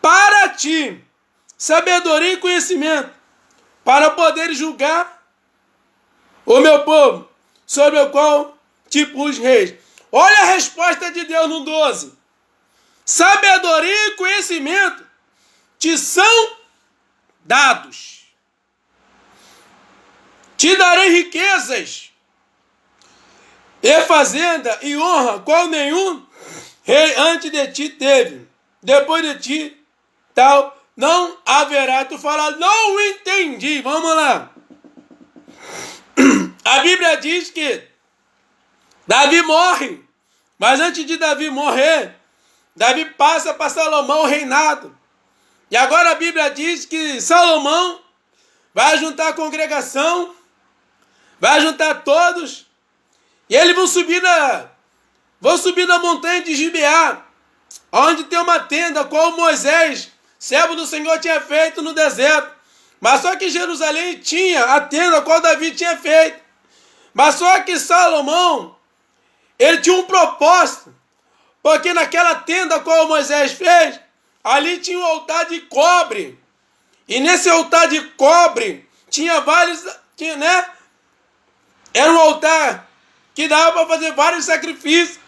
para ti sabedoria e conhecimento, para poder julgar o meu povo, sobre o qual te pus reis. Olha a resposta de Deus no 12. Sabedoria e conhecimento te são dados. Te darei riquezas e fazenda e honra, qual nenhum rei antes de ti teve. Depois de ti, tal não haverá. Tu fala, não entendi. Vamos lá. A Bíblia diz que Davi morre, mas antes de Davi morrer, Davi passa para Salomão o reinado. E agora a Bíblia diz que Salomão vai juntar a congregação, vai juntar todos, e eles vão subir na montanha de Gibeá, onde tem uma tenda, qual Moisés, servo do Senhor, tinha feito no deserto. Mas só que Jerusalém tinha a tenda qual Davi tinha feito. Mas só que Salomão, ele tinha um propósito, porque naquela tenda qual Moisés fez, ali tinha um altar de cobre. E nesse altar de cobre tinha vários, era um altar que dava para fazer vários sacrifícios.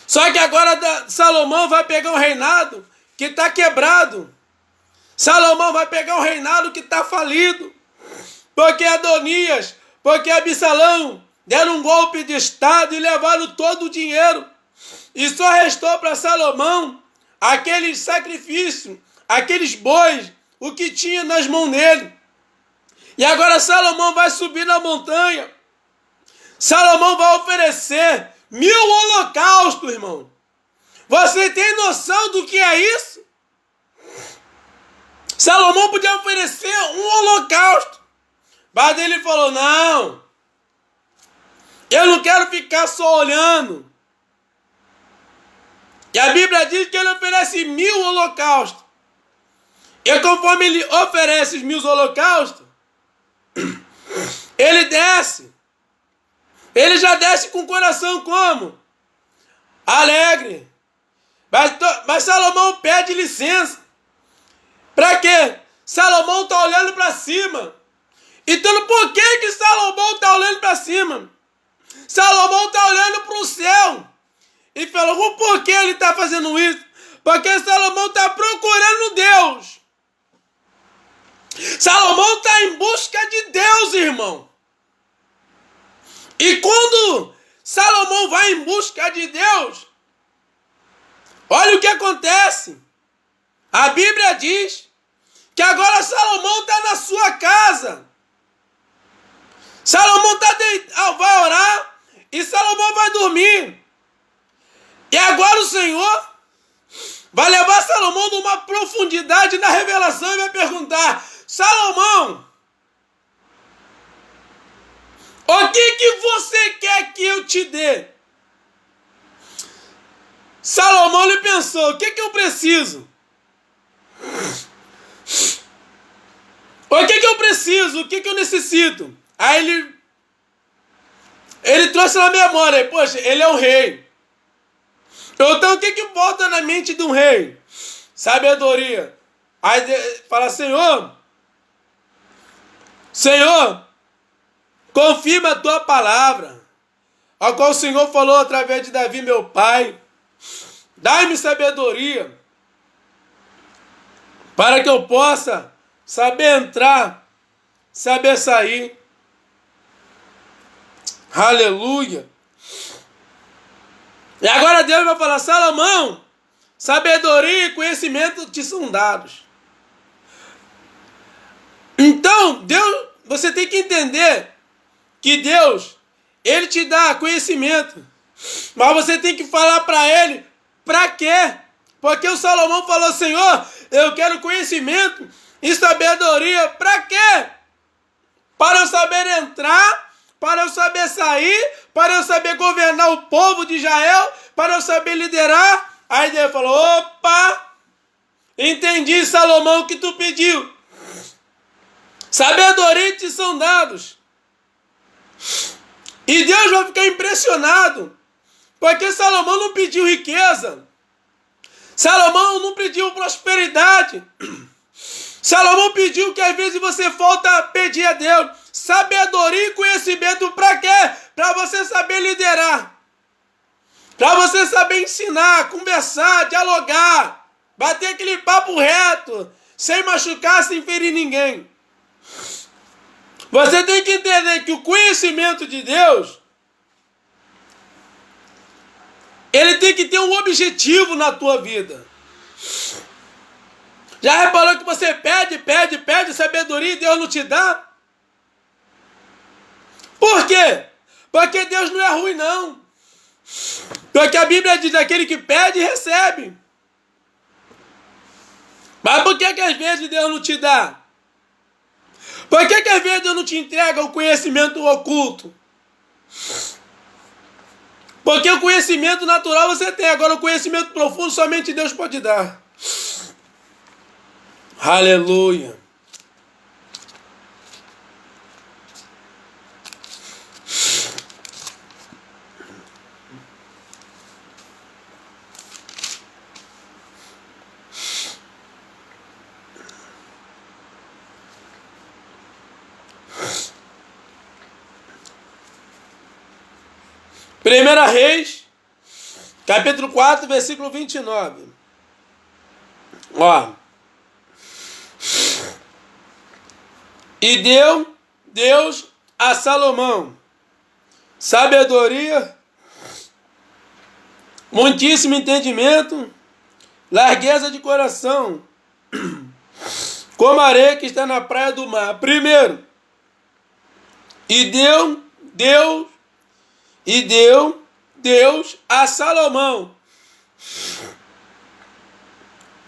Só que agora Salomão vai pegar um reinado que está quebrado. Salomão vai pegar um reinado que está falido. Porque Adonias, porque Absalão deram um golpe de estado e levaram todo o dinheiro. E só restou para Salomão aqueles sacrifícios, aqueles bois, o que tinha nas mãos dele. E agora Salomão vai subir na montanha. Salomão vai oferecer 1000 holocaustos, irmão. Você tem noção do que é isso? Salomão podia oferecer um holocausto. Mas ele falou, não. Eu não quero ficar só olhando. E a Bíblia diz que ele oferece 1000 holocaustos. E conforme ele oferece os 1000 holocaustos, ele desce. Ele já desce com o coração como? Alegre. Mas Salomão pede licença. Para quê? Salomão está olhando para cima. Então por que Salomão está olhando para cima? Salomão está olhando para o céu. E falou, por que ele está fazendo isso? Porque Salomão está procurando Deus. Salomão está em busca de Deus, irmão. E quando Salomão vai em busca de Deus, olha o que acontece. A Bíblia diz que agora Salomão está na sua casa. Salomão vai orar e Salomão vai dormir. E agora o Senhor vai levar Salomão numa profundidade na revelação e vai perguntar, Salomão, o que você quer que eu te dê? Salomão lhe pensou, o que eu preciso? O que eu preciso? O que eu necessito? Aí ele trouxe na memória, poxa, ele é um rei. Então o que volta na mente de um rei? Sabedoria. Aí fala, Senhor, confirma a tua palavra, a qual o Senhor falou através de Davi, meu pai. Dai-me sabedoria, para que eu possa saber entrar, saber sair. Aleluia. E agora Deus vai falar, Salomão, sabedoria e conhecimento te são dados. Então, Deus, você tem que entender que Deus, Ele te dá conhecimento. Mas você tem que falar para Ele, para quê? Porque o Salomão falou, Senhor, eu quero conhecimento e sabedoria, para quê? Para eu saber entrar, para eu saber sair, para eu saber governar o povo de Israel, para eu saber liderar. Aí Deus falou, opa, entendi, Salomão, o que tu pediu. Sabedoria te são dados. E Deus vai ficar impressionado, porque Salomão não pediu riqueza. Salomão não pediu prosperidade. Salomão pediu que às vezes você falta pedir a Deus sabedoria e conhecimento para quê? Para você saber liderar. Para você saber ensinar, conversar, dialogar, bater aquele papo reto, sem machucar, sem ferir ninguém. Você tem que entender que o conhecimento de Deus, ele tem que ter um objetivo na tua vida. Já reparou que você pede sabedoria e Deus não te dá? Por quê? Porque Deus não é ruim, não. Porque a Bíblia diz, aquele que pede, recebe. Mas por que às vezes Deus não te dá? Por que às vezes Deus não te entrega o conhecimento oculto? Porque o conhecimento natural você tem, agora o conhecimento profundo somente Deus pode dar. Aleluia. Primeira Reis, capítulo 4, versículo 29. Ó. E deu Deus a Salomão sabedoria, muitíssimo entendimento, largueza de coração, como a areia que está na praia do mar. Primeiro, e deu Deus a Salomão.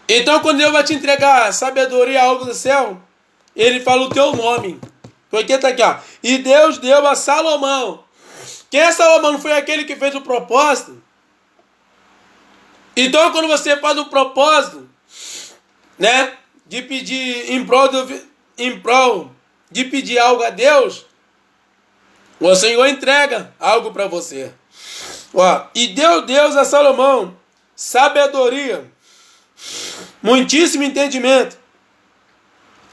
Então, quando Deus vai te entregar sabedoria, algo do céu, ele fala o teu nome. Porque está aqui, ó. E Deus deu a Salomão. Quem é Salomão? Não foi aquele que fez o propósito? Então, quando você faz o propósito, né, de pedir em prol de pedir algo a Deus, o Senhor entrega algo para você. Ó, e deu Deus a Salomão sabedoria, muitíssimo entendimento,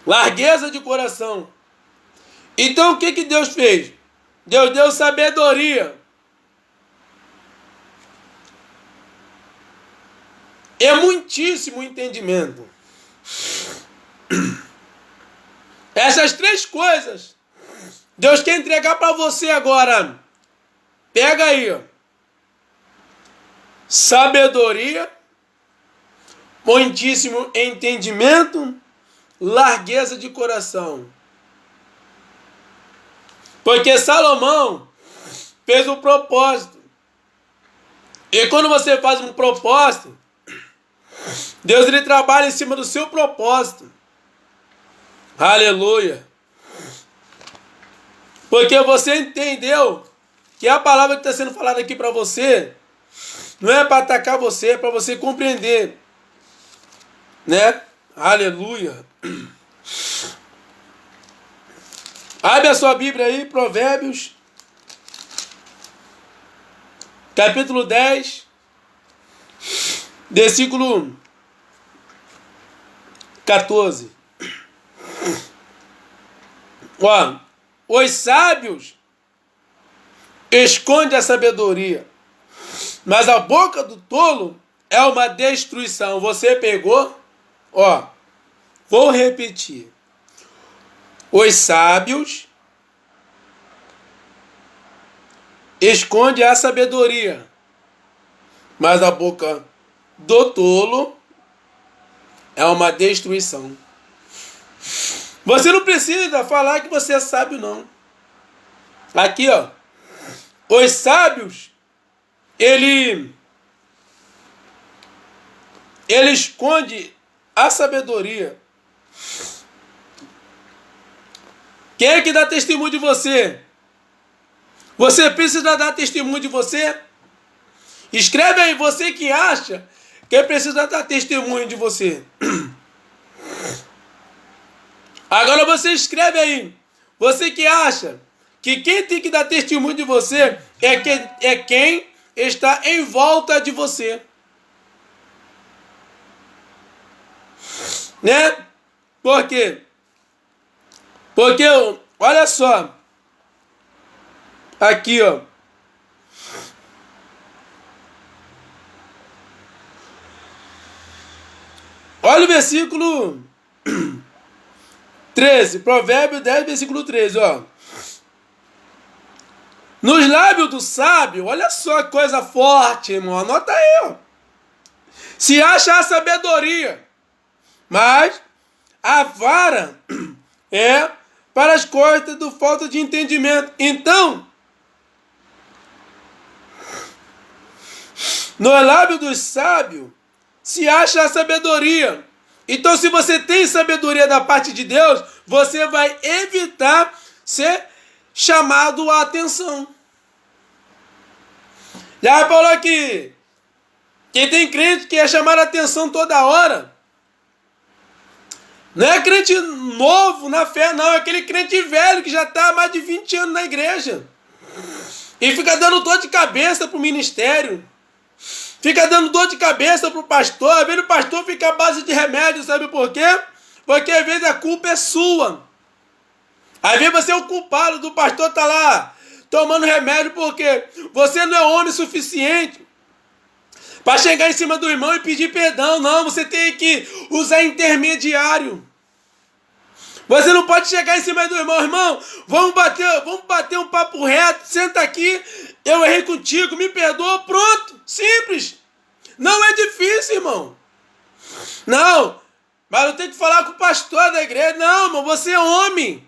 largueza de coração. Então o que Deus fez? Deus deu sabedoria e muitíssimo entendimento. Essas três coisas Deus quer entregar para você agora. Pega aí, ó. Sabedoria, muitíssimo entendimento, largueza de coração. Porque Salomão fez um propósito. E quando você faz um propósito, Deus ele trabalha em cima do seu propósito. Aleluia. Porque você entendeu que a palavra que está sendo falada aqui para você não é para atacar você, é para você compreender. Né? Aleluia. Abre a sua Bíblia aí, Provérbios, capítulo 10, versículo 14. Ó, os sábios escondem a sabedoria, mas a boca do tolo é uma destruição. Você pegou? Ó, vou repetir. Os sábios escondem a sabedoria, mas a boca do tolo é uma destruição. Você não precisa falar que você é sábio, não. Aqui, ó. Os sábios, ele esconde a sabedoria. Quem é que dá testemunho de você? Você precisa dar testemunho de você? Escreve aí, você que acha que precisa dar testemunho de você. Agora você escreve aí. Você que acha que quem tem que dar testemunho de você é quem está em volta de você. Né? Por quê? Porque, olha só. Aqui, ó. Olha o versículo 13. Provérbio 10, versículo 13, ó. Nos lábios do sábio, olha só que coisa forte, irmão. Anota aí, ó. Se acha a sabedoria, mas a vara é para as costas do falta de entendimento. Então, no lábio dos sábios se acha a sabedoria. Então, se você tem sabedoria da parte de Deus, você vai evitar ser chamado a atenção. Já falou aqui, quem tem crente que é chamar a atenção toda hora, não é crente novo na fé, não, é aquele crente velho que já está há mais de 20 anos na igreja e fica dando dor de cabeça para o ministério, fica dando dor de cabeça para o pastor, às vezes o pastor fica à base de remédio, sabe por quê? Porque às vezes a culpa é sua. Às vezes você é o culpado do pastor estar lá tomando remédio porque você não é homem suficiente para chegar em cima do irmão e pedir perdão. Não, você tem que usar intermediário. Você não pode chegar em cima do irmão, vamos bater um papo reto, senta aqui, eu errei contigo, me perdoa, pronto, simples. Não é difícil, irmão. Não, mas eu tenho que falar com o pastor da igreja. Não, irmão, você é homem.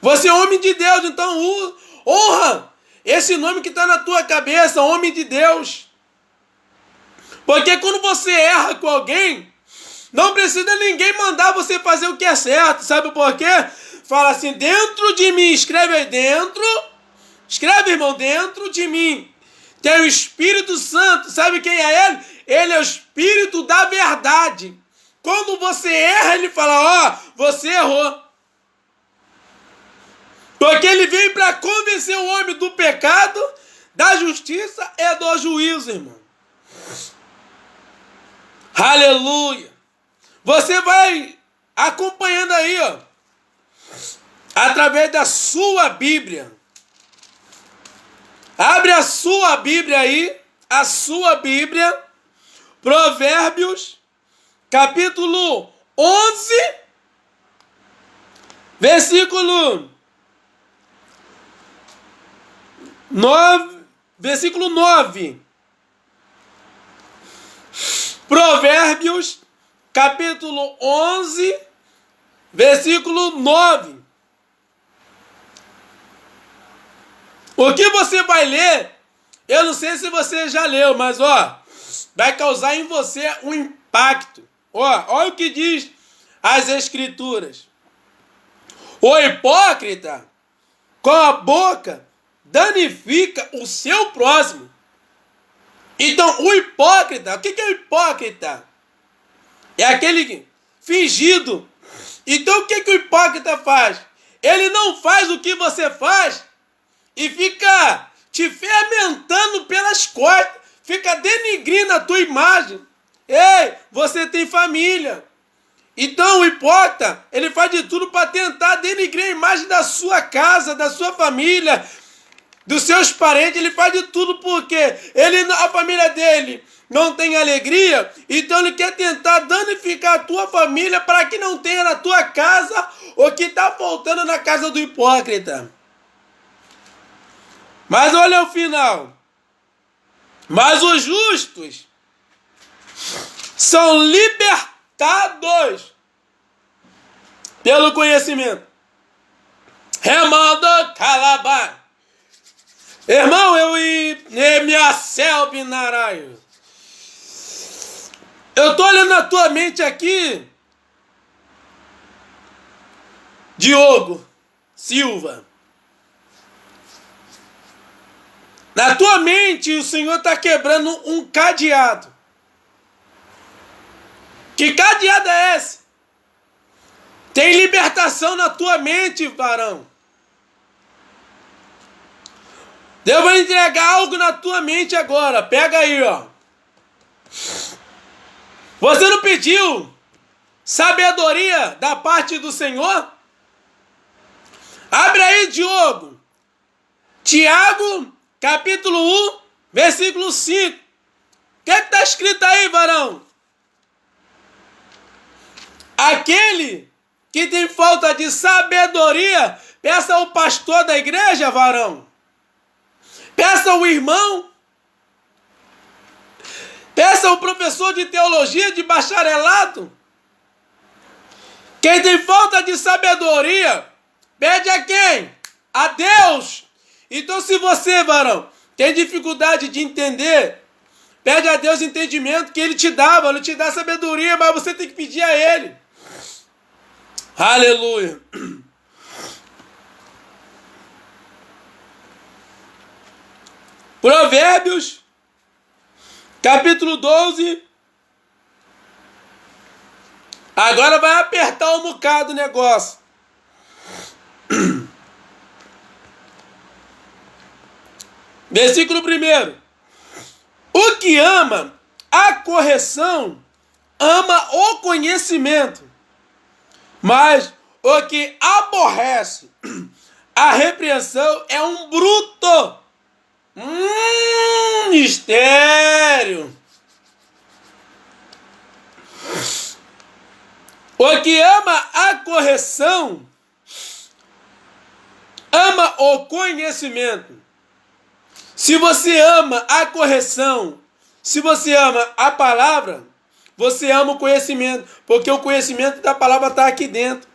Você é homem de Deus, então honra esse nome que está na tua cabeça, homem de Deus. Porque quando você erra com alguém, não precisa ninguém mandar você fazer o que é certo. Sabe por quê? Fala assim, dentro de mim, escreve aí dentro. Escreve, irmão, dentro de mim. Tem o Espírito Santo. Sabe quem é ele? Ele é o Espírito da verdade. Quando você erra, ele fala, ó, você errou. Porque ele veio para convencer o homem do pecado, da justiça e do juízo, irmão. Aleluia. Você vai acompanhando aí, ó, através da sua Bíblia. Abre a sua Bíblia aí, a sua Bíblia, Provérbios, capítulo 11, versículo 9. Provérbios, capítulo 11, versículo 9. O que você vai ler, eu não sei se você já leu, mas ó, vai causar em você um impacto. Ó, olha o que diz as Escrituras. O hipócrita, com a boca, danifica o seu próximo. Então, o hipócrita, o que é o hipócrita? É aquele fingido. Então, o que o hipócrita faz? Ele não faz o que você faz e fica te fermentando pelas costas, fica denigrindo a tua imagem. Ei, você tem família. Então, o hipócrita, ele faz de tudo para tentar denigrir a imagem da sua casa, da sua família, dos seus parentes. Ele faz de tudo porque a família dele não tem alegria, então ele quer tentar danificar a tua família para que não tenha na tua casa o que está faltando na casa do hipócrita. Mas olha o final. Mas os justos são libertados pelo conhecimento. Remando calabar. Irmão, me acelve naraio. Eu estou olhando na tua mente aqui, Diogo Silva. Na tua mente, o Senhor está quebrando um cadeado. Que cadeado é esse? Tem libertação na tua mente, varão. Deus vai entregar algo na tua mente agora. Pega aí, ó. Você não pediu sabedoria da parte do Senhor? Abre aí, Diogo. Tiago, capítulo 1, versículo 5. O que está escrito aí, varão? Aquele que tem falta de sabedoria, peça ao pastor da igreja, varão. Peça ao irmão. Peça ao professor de teologia, de bacharelado. Quem tem falta de sabedoria, pede a quem? A Deus. Então, se você, varão, tem dificuldade de entender, pede a Deus entendimento que Ele te dá, mano. Ele te dá sabedoria, mas você tem que pedir a Ele. Aleluia. Provérbios, capítulo 12. Agora vai apertar um bocado o negócio. Versículo 1. O que ama a correção, ama o conhecimento. Mas o que aborrece a repreensão é um bruto. Mistério. O que ama a correção, ama o conhecimento. Se você ama a correção, se você ama a palavra, você ama o conhecimento, porque o conhecimento da palavra está aqui dentro.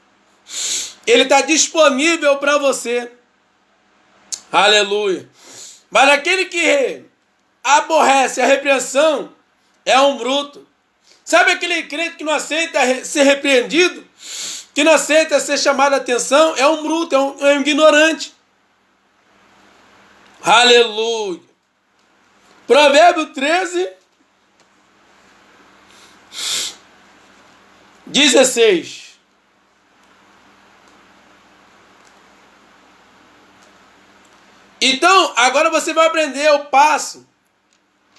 Ele está disponível para você. Aleluia. Mas aquele que aborrece a repreensão é um bruto. Sabe aquele crente que não aceita ser repreendido? Que não aceita ser chamado a atenção? É um bruto, é um ignorante. Aleluia. Provérbio 13, 16. Então, agora você vai aprender o passo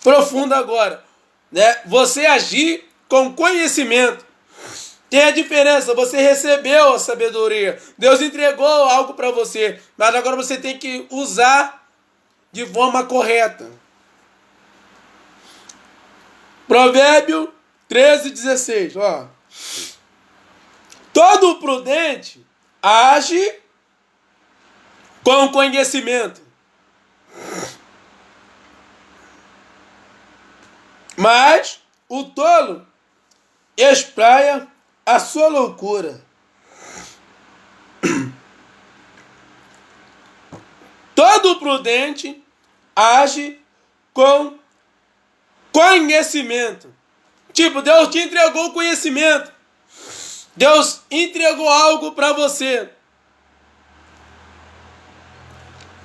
profundo agora, né? Você agir com conhecimento. Tem a diferença, você recebeu a sabedoria, Deus entregou algo para você, mas agora você tem que usar de forma correta. Provérbio 13, 16, ó. Todo prudente age com conhecimento, mas o tolo espraia a sua loucura. Todo prudente age com conhecimento. Tipo, Deus te entregou o conhecimento. Deus entregou algo para você.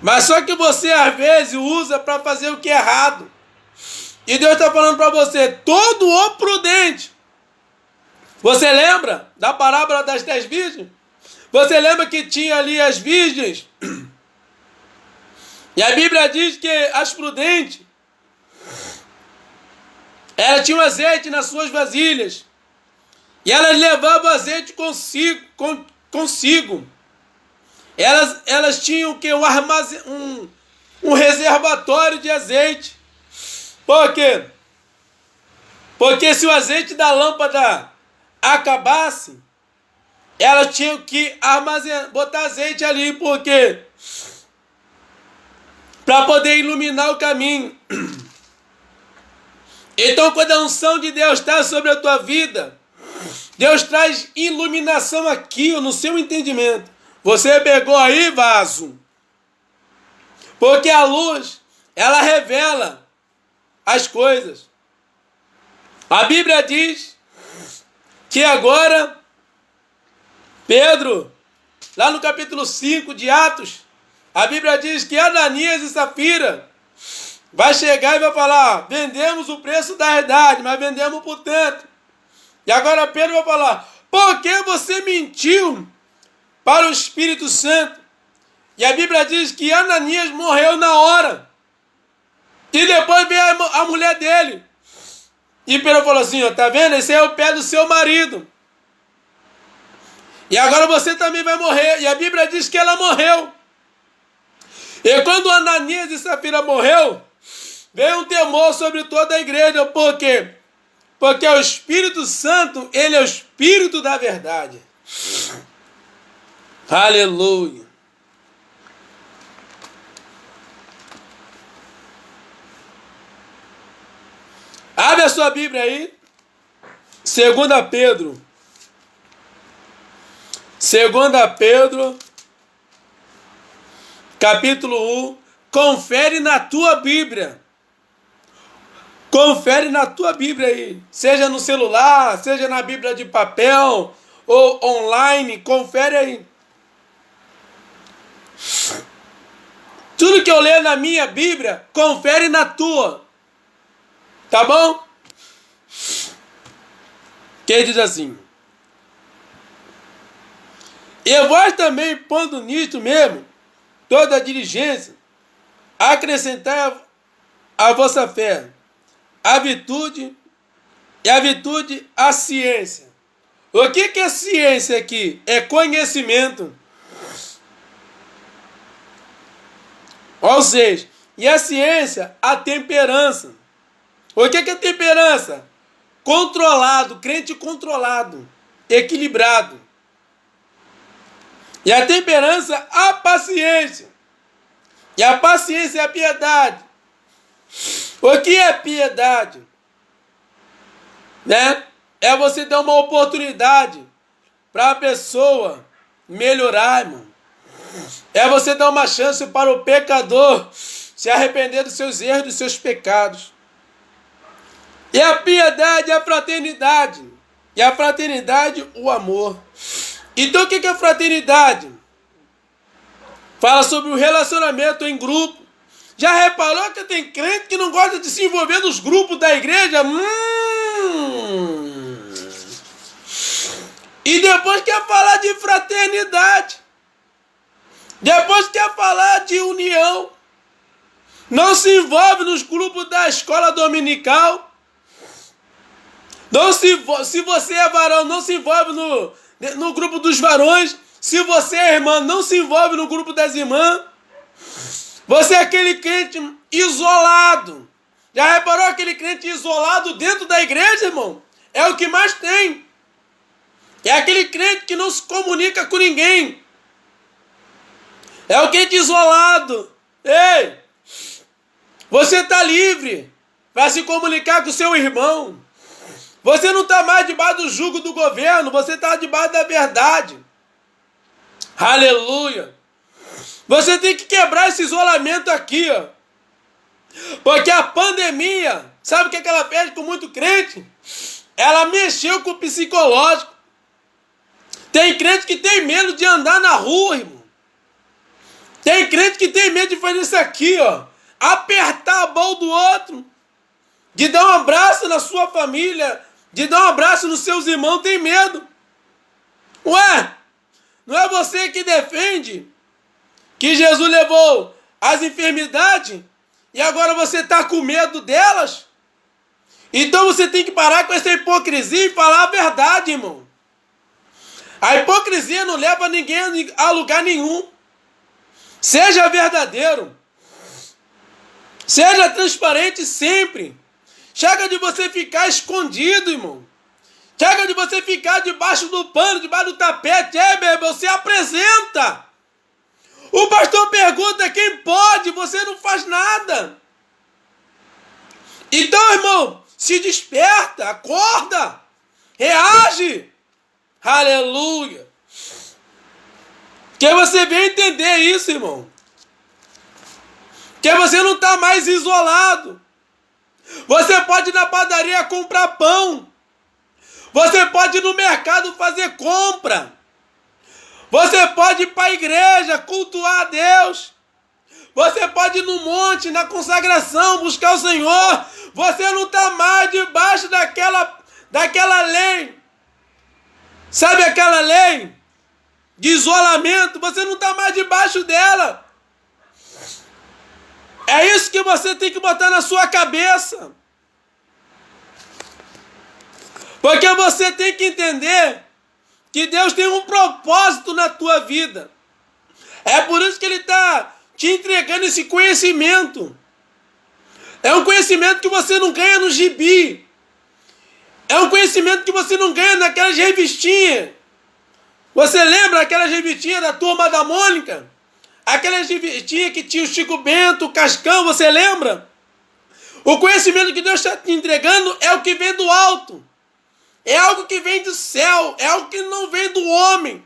Mas só que você, às vezes, usa para fazer o que é errado. E Deus está falando para você, todo o prudente. Você lembra da parábola das 10 virgens? Você lembra que tinha ali as virgens? E a Bíblia diz que as prudentes, elas tinham azeite nas suas vasilhas. E elas levavam azeite consigo. Elas tinham que um reservatório de azeite. Por quê? Porque se o azeite da lâmpada acabasse, elas tinham que botar azeite ali, porque para poder iluminar o caminho. Então, quando a unção de Deus está sobre a tua vida, Deus traz iluminação aqui no seu entendimento. Você pegou aí, vaso? Porque a luz, ela revela as coisas. A Bíblia diz que agora, Pedro, lá no capítulo 5 de Atos, a Bíblia diz que Ananias e Safira vai chegar e vai falar, vendemos o preço da herdade, mas vendemos por tanto. E agora Pedro vai falar, Porque você mentiu para o Espírito Santo. E a Bíblia diz que Ananias morreu na hora. E depois veio a mulher dele. E Pedro falou assim, ó, tá vendo? Esse é o pé do seu marido. E agora você também vai morrer. E a Bíblia diz que ela morreu. E quando Ananias e Safira morreu, veio um temor sobre toda a igreja. Por quê? Porque o Espírito Santo, ele é o Espírito da verdade. Aleluia. Abre a sua Bíblia aí. 2 Pedro. 2 Pedro, capítulo 1. Confere na tua Bíblia. Confere na tua Bíblia aí. Seja no celular, seja na Bíblia de papel ou online. Confere aí. Tudo que eu leio na minha Bíblia, confere na tua. Tá bom? Que diz assim: e vós também, pondo nisto mesmo toda a diligência, acrescentai a vossa fé a virtude, e a virtude a ciência. O que é ciência aqui? É conhecimento. Ou seja, e a ciência, a temperança. O que é temperança? Controlado, crente controlado, equilibrado. E a temperança, a paciência. E a paciência é a piedade. O que é piedade? Né? É você dar uma oportunidade para a pessoa melhorar, irmão. É você dar uma chance para o pecador se arrepender dos seus erros, dos seus pecados. E a piedade é a fraternidade. E a fraternidade, o amor. Então o que é a fraternidade? Fala sobre o relacionamento em grupo. Já reparou que tem crente que não gosta de se envolver nos grupos da igreja? E depois quer falar de fraternidade. Depois quer falar de união. Não se envolve nos grupos da escola dominical. Não se você é varão, não se envolve no grupo dos varões. Se você é irmã, não se envolve no grupo das irmãs. Você é aquele crente isolado. Já reparou aquele crente isolado dentro da igreja, irmão? É o que mais tem. É aquele crente que não se comunica com ninguém. É o crente isolado. Ei! Você está livre para se comunicar com o seu irmão. Você não está mais debaixo do jugo do governo. Você está debaixo da verdade. Aleluia! Você tem que quebrar esse isolamento aqui, ó. Porque a pandemia, sabe o que ela fez com muito crente? Ela mexeu com o psicológico. Tem crente que tem medo de andar na rua, irmão. Tem crente que tem medo de fazer isso aqui, ó. Apertar a mão do outro. De dar um abraço na sua família. De dar um abraço nos seus irmãos. Tem medo. Ué, não é você que defende que Jesus levou as enfermidades e agora você está com medo delas? Então você tem que parar com essa hipocrisia e falar a verdade, irmão. A hipocrisia não leva ninguém a lugar nenhum. Seja verdadeiro. Seja transparente sempre. Chega de você ficar escondido, irmão. Chega de você ficar debaixo do pano, debaixo do tapete. Meu irmão, você apresenta. O pastor pergunta quem pode, você não faz nada. Então, irmão, se desperta, acorda, reage. Aleluia. Que você venha entender isso, irmão. Que você não está mais isolado. Você pode ir na padaria comprar pão. Você pode ir no mercado fazer compra. Você pode ir para a igreja, cultuar a Deus. Você pode ir no monte, na consagração, buscar o Senhor. Você não está mais debaixo daquela lei. Sabe aquela lei de isolamento? Você não está mais debaixo dela. É isso que você tem que botar na sua cabeça. Porque você tem que entender que Deus tem um propósito na tua vida. É por isso que Ele está te entregando esse conhecimento. É um conhecimento que você não ganha no gibi. É um conhecimento que você não ganha naquelas revistinhas. Você lembra aquelas revistinhas da Turma da Mônica? Aquelas revistinhas que tinha o Chico Bento, o Cascão, você lembra? O conhecimento que Deus está te entregando é o que vem do alto. É algo que vem do céu. É algo que não vem do homem.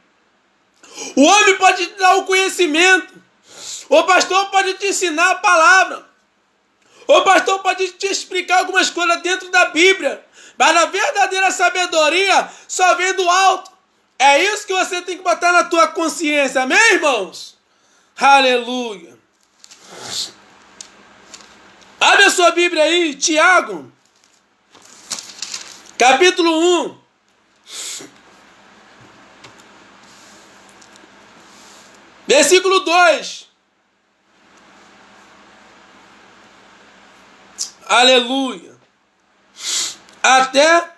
O homem pode te dar o conhecimento. O pastor pode te ensinar a palavra. O pastor pode te explicar algumas coisas dentro da Bíblia. Mas a verdadeira sabedoria só vem do alto. É isso que você tem que botar na tua consciência. Amém, irmãos? Aleluia. Abre a sua Bíblia aí, Tiago. Capítulo 1. Versículo 2. Aleluia. Até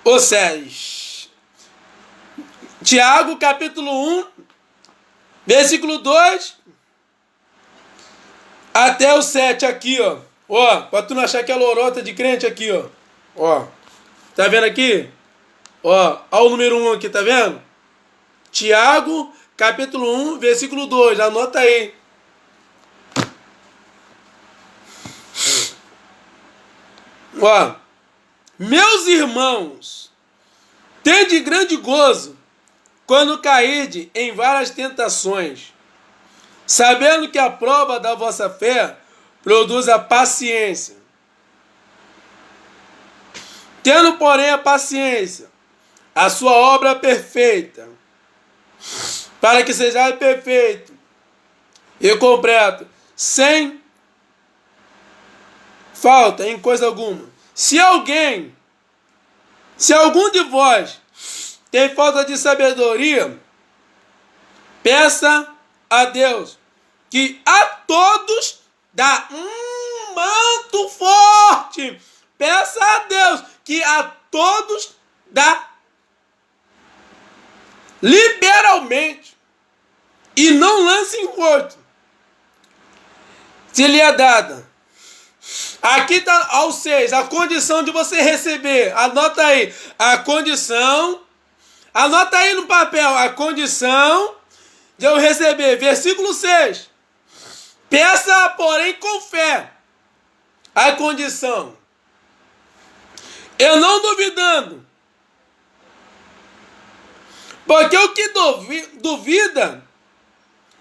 o 6. Tiago, capítulo 1, versículo 2 até o 7 aqui, ó. Ó, pra tu não achar que é lorota de crente aqui, ó. Ó, tá vendo aqui? Ó o número 1 aqui, tá vendo? Tiago, capítulo 1, versículo 2. Anota aí. Ó, meus irmãos, tende grande gozo quando cairde em várias tentações, sabendo que a prova da vossa fé produz a paciência. Tendo, porém, a paciência, a sua obra perfeita, para que sejais perfeito e completo, sem falta em coisa alguma. Se algum de vós tem falta de sabedoria, peça a Deus, que a todos dá um manto forte. Peça a Deus, que a todos dá liberalmente, e não lance em rosto, se lhe é dada. Aqui está ao 6, a condição de você receber. Anota aí, a condição. Anota aí no papel, a condição de eu receber. Versículo 6. Peça, porém, com fé. A condição. Eu não duvidando. Porque o que duvida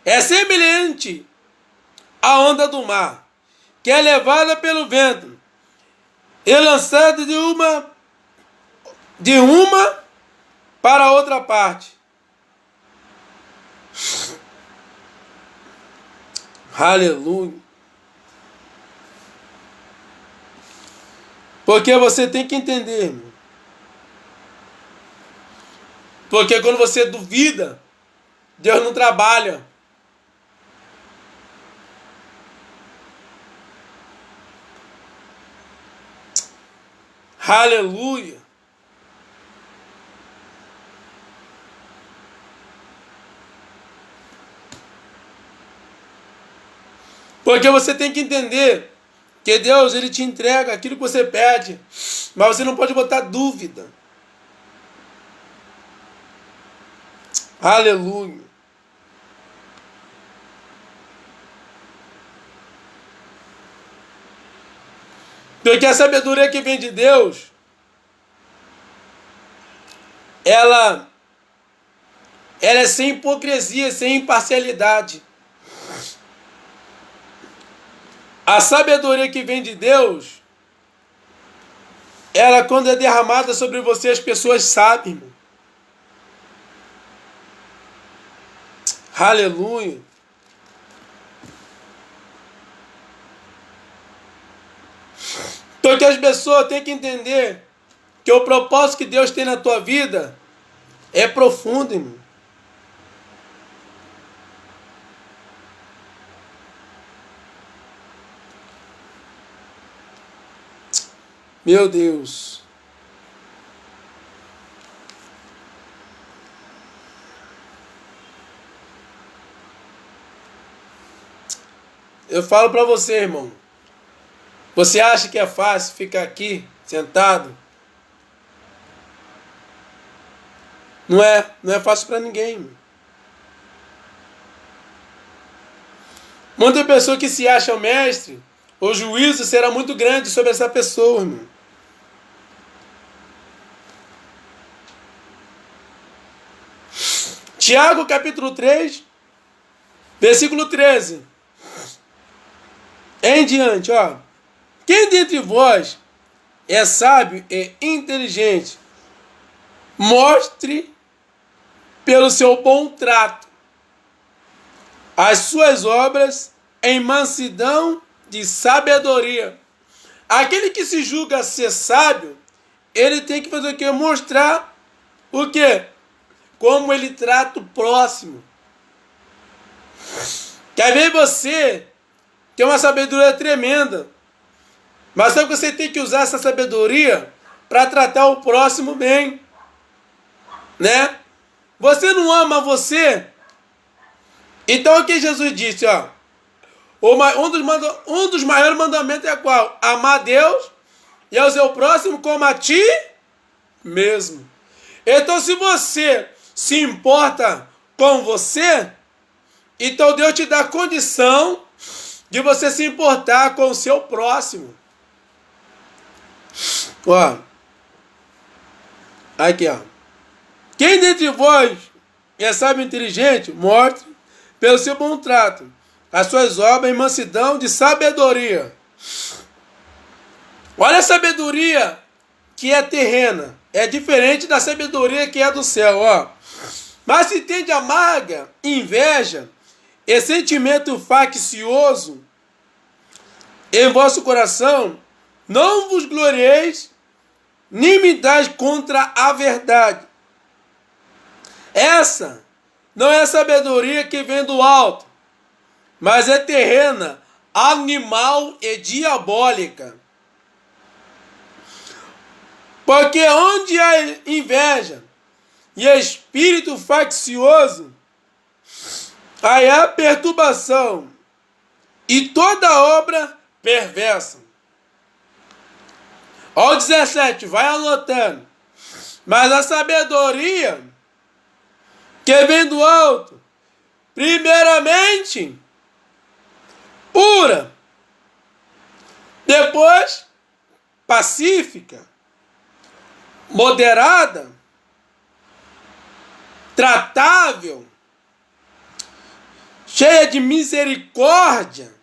é semelhante à onda do mar, que é levada pelo vento e lançada de uma para outra parte. Aleluia. Porque você tem que entender, irmão. Porque quando você duvida, Deus não trabalha. Aleluia. Porque você tem que entender que Deus, Ele te entrega aquilo que você pede, mas você não pode botar dúvida. Aleluia. Porque a sabedoria que vem de Deus, ela é sem hipocrisia, sem imparcialidade. A sabedoria que vem de Deus, ela quando é derramada sobre você, as pessoas sabem, irmão. Aleluia. Porque as pessoas têm que entender que o propósito que Deus tem na tua vida é profundo, irmão. Meu Deus. Eu falo para você, irmão. Você acha que é fácil ficar aqui, sentado? Não é fácil para ninguém, irmão. Muita pessoa que se acha o mestre, o juízo será muito grande sobre essa pessoa, irmão. Tiago, capítulo 3, versículo 13. Em diante, ó. Quem dentre vós é sábio e inteligente, mostre pelo seu bom trato as suas obras em mansidão de sabedoria. Aquele que se julga ser sábio, ele tem que fazer o quê? Mostrar o quê? Como ele trata o próximo. Quer ver você tem uma sabedoria tremenda, mas só que você tem que usar essa sabedoria para tratar o próximo bem, né? Você não ama você? Então o que Jesus disse, ó? Um dos maiores mandamentos é qual? Amar a Deus e ao seu próximo como a ti mesmo. Então se você se importa com você, então Deus te dá condição de você se importar com o seu próximo. Ó. Aqui, ó. Quem dentre vós é sábio e inteligente, mostre pelo seu bom trato as suas obras em mansidão de sabedoria. Olha a sabedoria que é terrena. É diferente da sabedoria que é do céu, ó. Mas se tem de amarga inveja e sentimento faccioso em vosso coração, não vos glorieis, nem me dais contra a verdade. Essa não é sabedoria que vem do alto, mas é terrena, animal e diabólica. Porque onde há inveja e espírito faccioso, aí há perturbação e toda obra perversa. Ó, 17, vai anotando. Mas a sabedoria que vem do alto, primeiramente, pura, depois, pacífica, moderada, tratável, cheia de misericórdia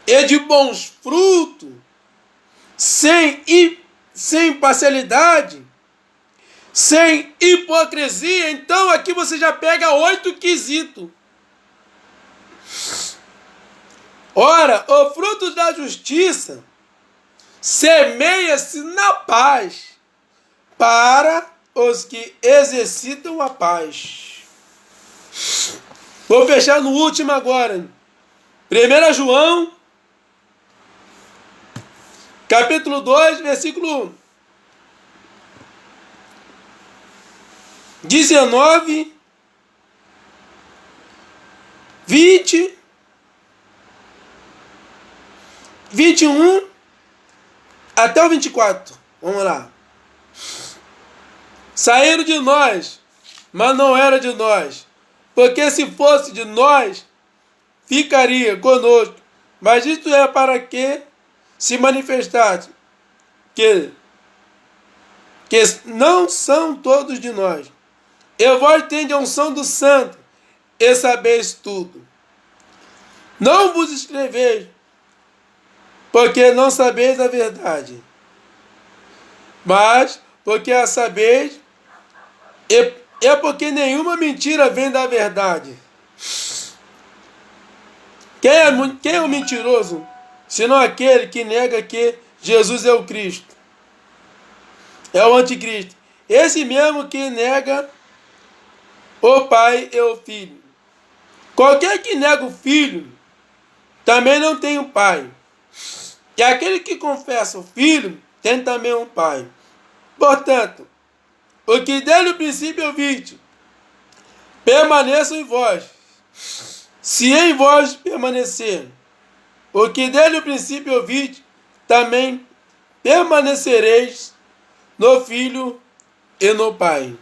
e de bons frutos, sem parcialidade, sem hipocrisia. Então aqui você já pega 8 quesitos. Ora, o fruto da justiça semeia-se na paz para os que exercitam a paz. Vou fechar no último agora. 1 João, capítulo 2, versículo 19, 20, 21 até o 24. Vamos lá. Saíram de nós, mas não era de nós. Porque se fosse de nós, ficaria conosco. Mas isto é para que se manifestasse que não são todos de nós. E vós tendes a unção do santo, e sabeis tudo. Não vos escreveis, porque não sabeis a verdade, mas porque a sabeis, é porque nenhuma mentira vem da verdade. Quem é o mentiroso, senão aquele que nega que Jesus é o Cristo? É o anticristo. Esse mesmo que nega o pai e o filho. Qualquer que nega o filho, também não tem um pai. E aquele que confessa o filho, tem também um pai. Portanto, o que desde o princípio ouviste, permaneça em vós. Se em vós permanecer, o que desde o princípio ouviste, também permanecereis no Filho e no Pai.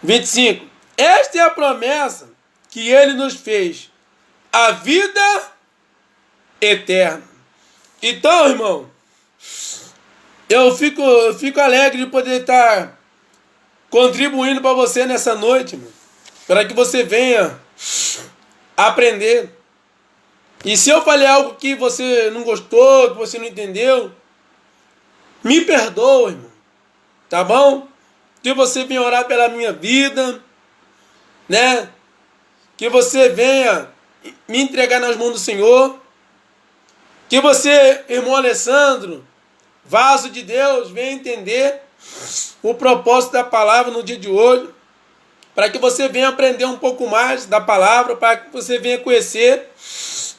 25. Esta é a promessa que ele nos fez, a vida eterna. Então, irmão, eu fico alegre de poder estar contribuindo para você nessa noite, irmão, para que você venha aprender. E se eu falei algo que você não gostou, que você não entendeu, me perdoa, irmão, tá bom? Que você venha orar pela minha vida, né? Que você venha me entregar nas mãos do Senhor. Que você, irmão Alessandro, vaso de Deus, venha entender o propósito da palavra no dia de hoje, para que você venha aprender um pouco mais da palavra, para que você venha conhecer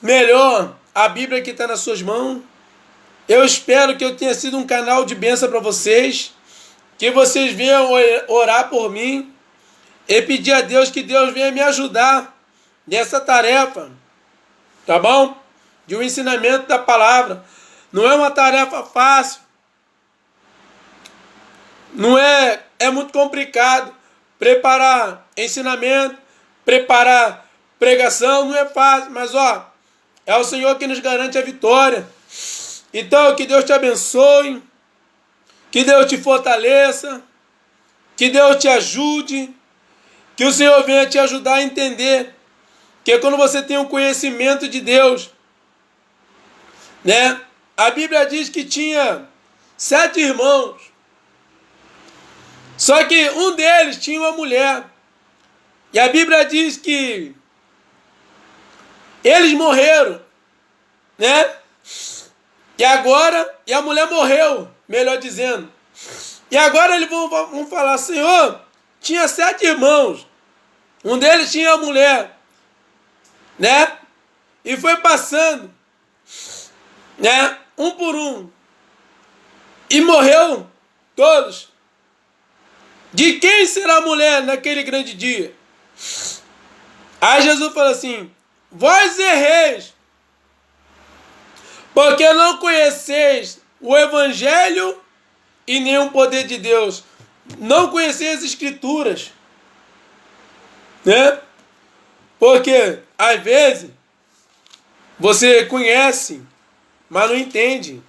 melhor a Bíblia que está nas suas mãos. Eu espero que eu tenha sido um canal de bênção para vocês, que vocês venham orar por mim e pedir a Deus que Deus venha me ajudar nessa tarefa, tá bom? De um ensinamento da palavra. Não é uma tarefa fácil, não é muito complicado. Preparar ensinamento, preparar pregação, não é fácil, mas é o Senhor que nos garante a vitória. Então, que Deus te abençoe, que Deus te fortaleça, que Deus te ajude, que o Senhor venha te ajudar a entender que quando você tem um conhecimento de Deus, né? A Bíblia diz que tinha 7 irmãos, só que um deles tinha uma mulher, e a Bíblia diz que eles morreram, né? E a mulher morreu, melhor dizendo. E agora eles vão falar, Senhor, tinha 7 irmãos, um deles tinha a mulher, né? E foi passando, né? Um por um. E morreu todos. De quem será a mulher naquele grande dia? Aí Jesus fala assim, vós erreis, porque não conheceis o Evangelho e nem o poder de Deus. Não conheceis as Escrituras, né? Porque, às vezes, você conhece, mas não entende,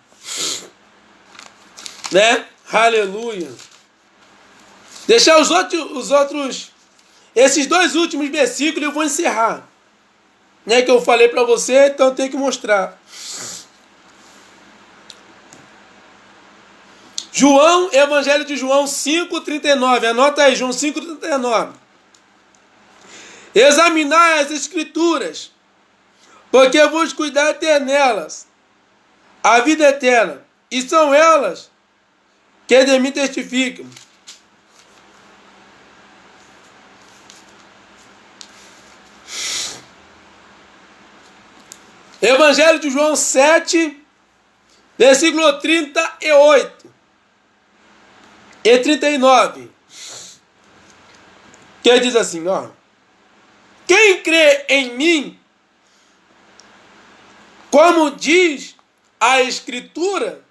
né? Aleluia. Deixar os outros, esses 2 últimos versículos eu vou encerrar, né? Que eu falei para você, então eu tenho que mostrar. Evangelho de João 5,39. Anota aí, João 5,39. Examinai as Escrituras, porque vos cuidar ter nelas a vida eterna, e são elas que de mim testificam. Evangelho de João 7, versículo 38 e 39. Que diz assim, quem crê em mim, como diz a Escritura,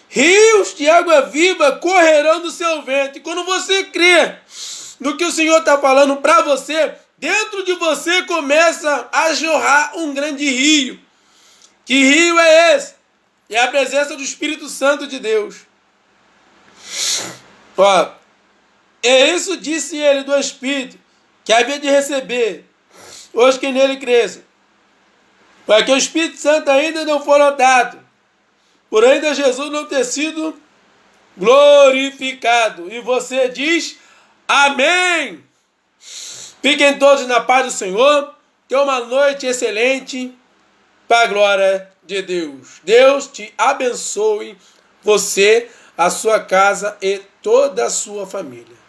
rios de água viva correrão do seu ventre. Quando você crê no que o Senhor está falando para você, dentro de você começa a jorrar um grande rio. Que rio é esse? É a presença do Espírito Santo de Deus. É isso disse ele do Espírito, que havia de receber os que nele crescem, porque o Espírito Santo ainda não foram dado, por ainda Jesus não ter sido glorificado. E você diz, amém. Fiquem todos na paz do Senhor. Tenham uma noite excelente, para a glória de Deus. Deus te abençoe você, a sua casa e toda a sua família.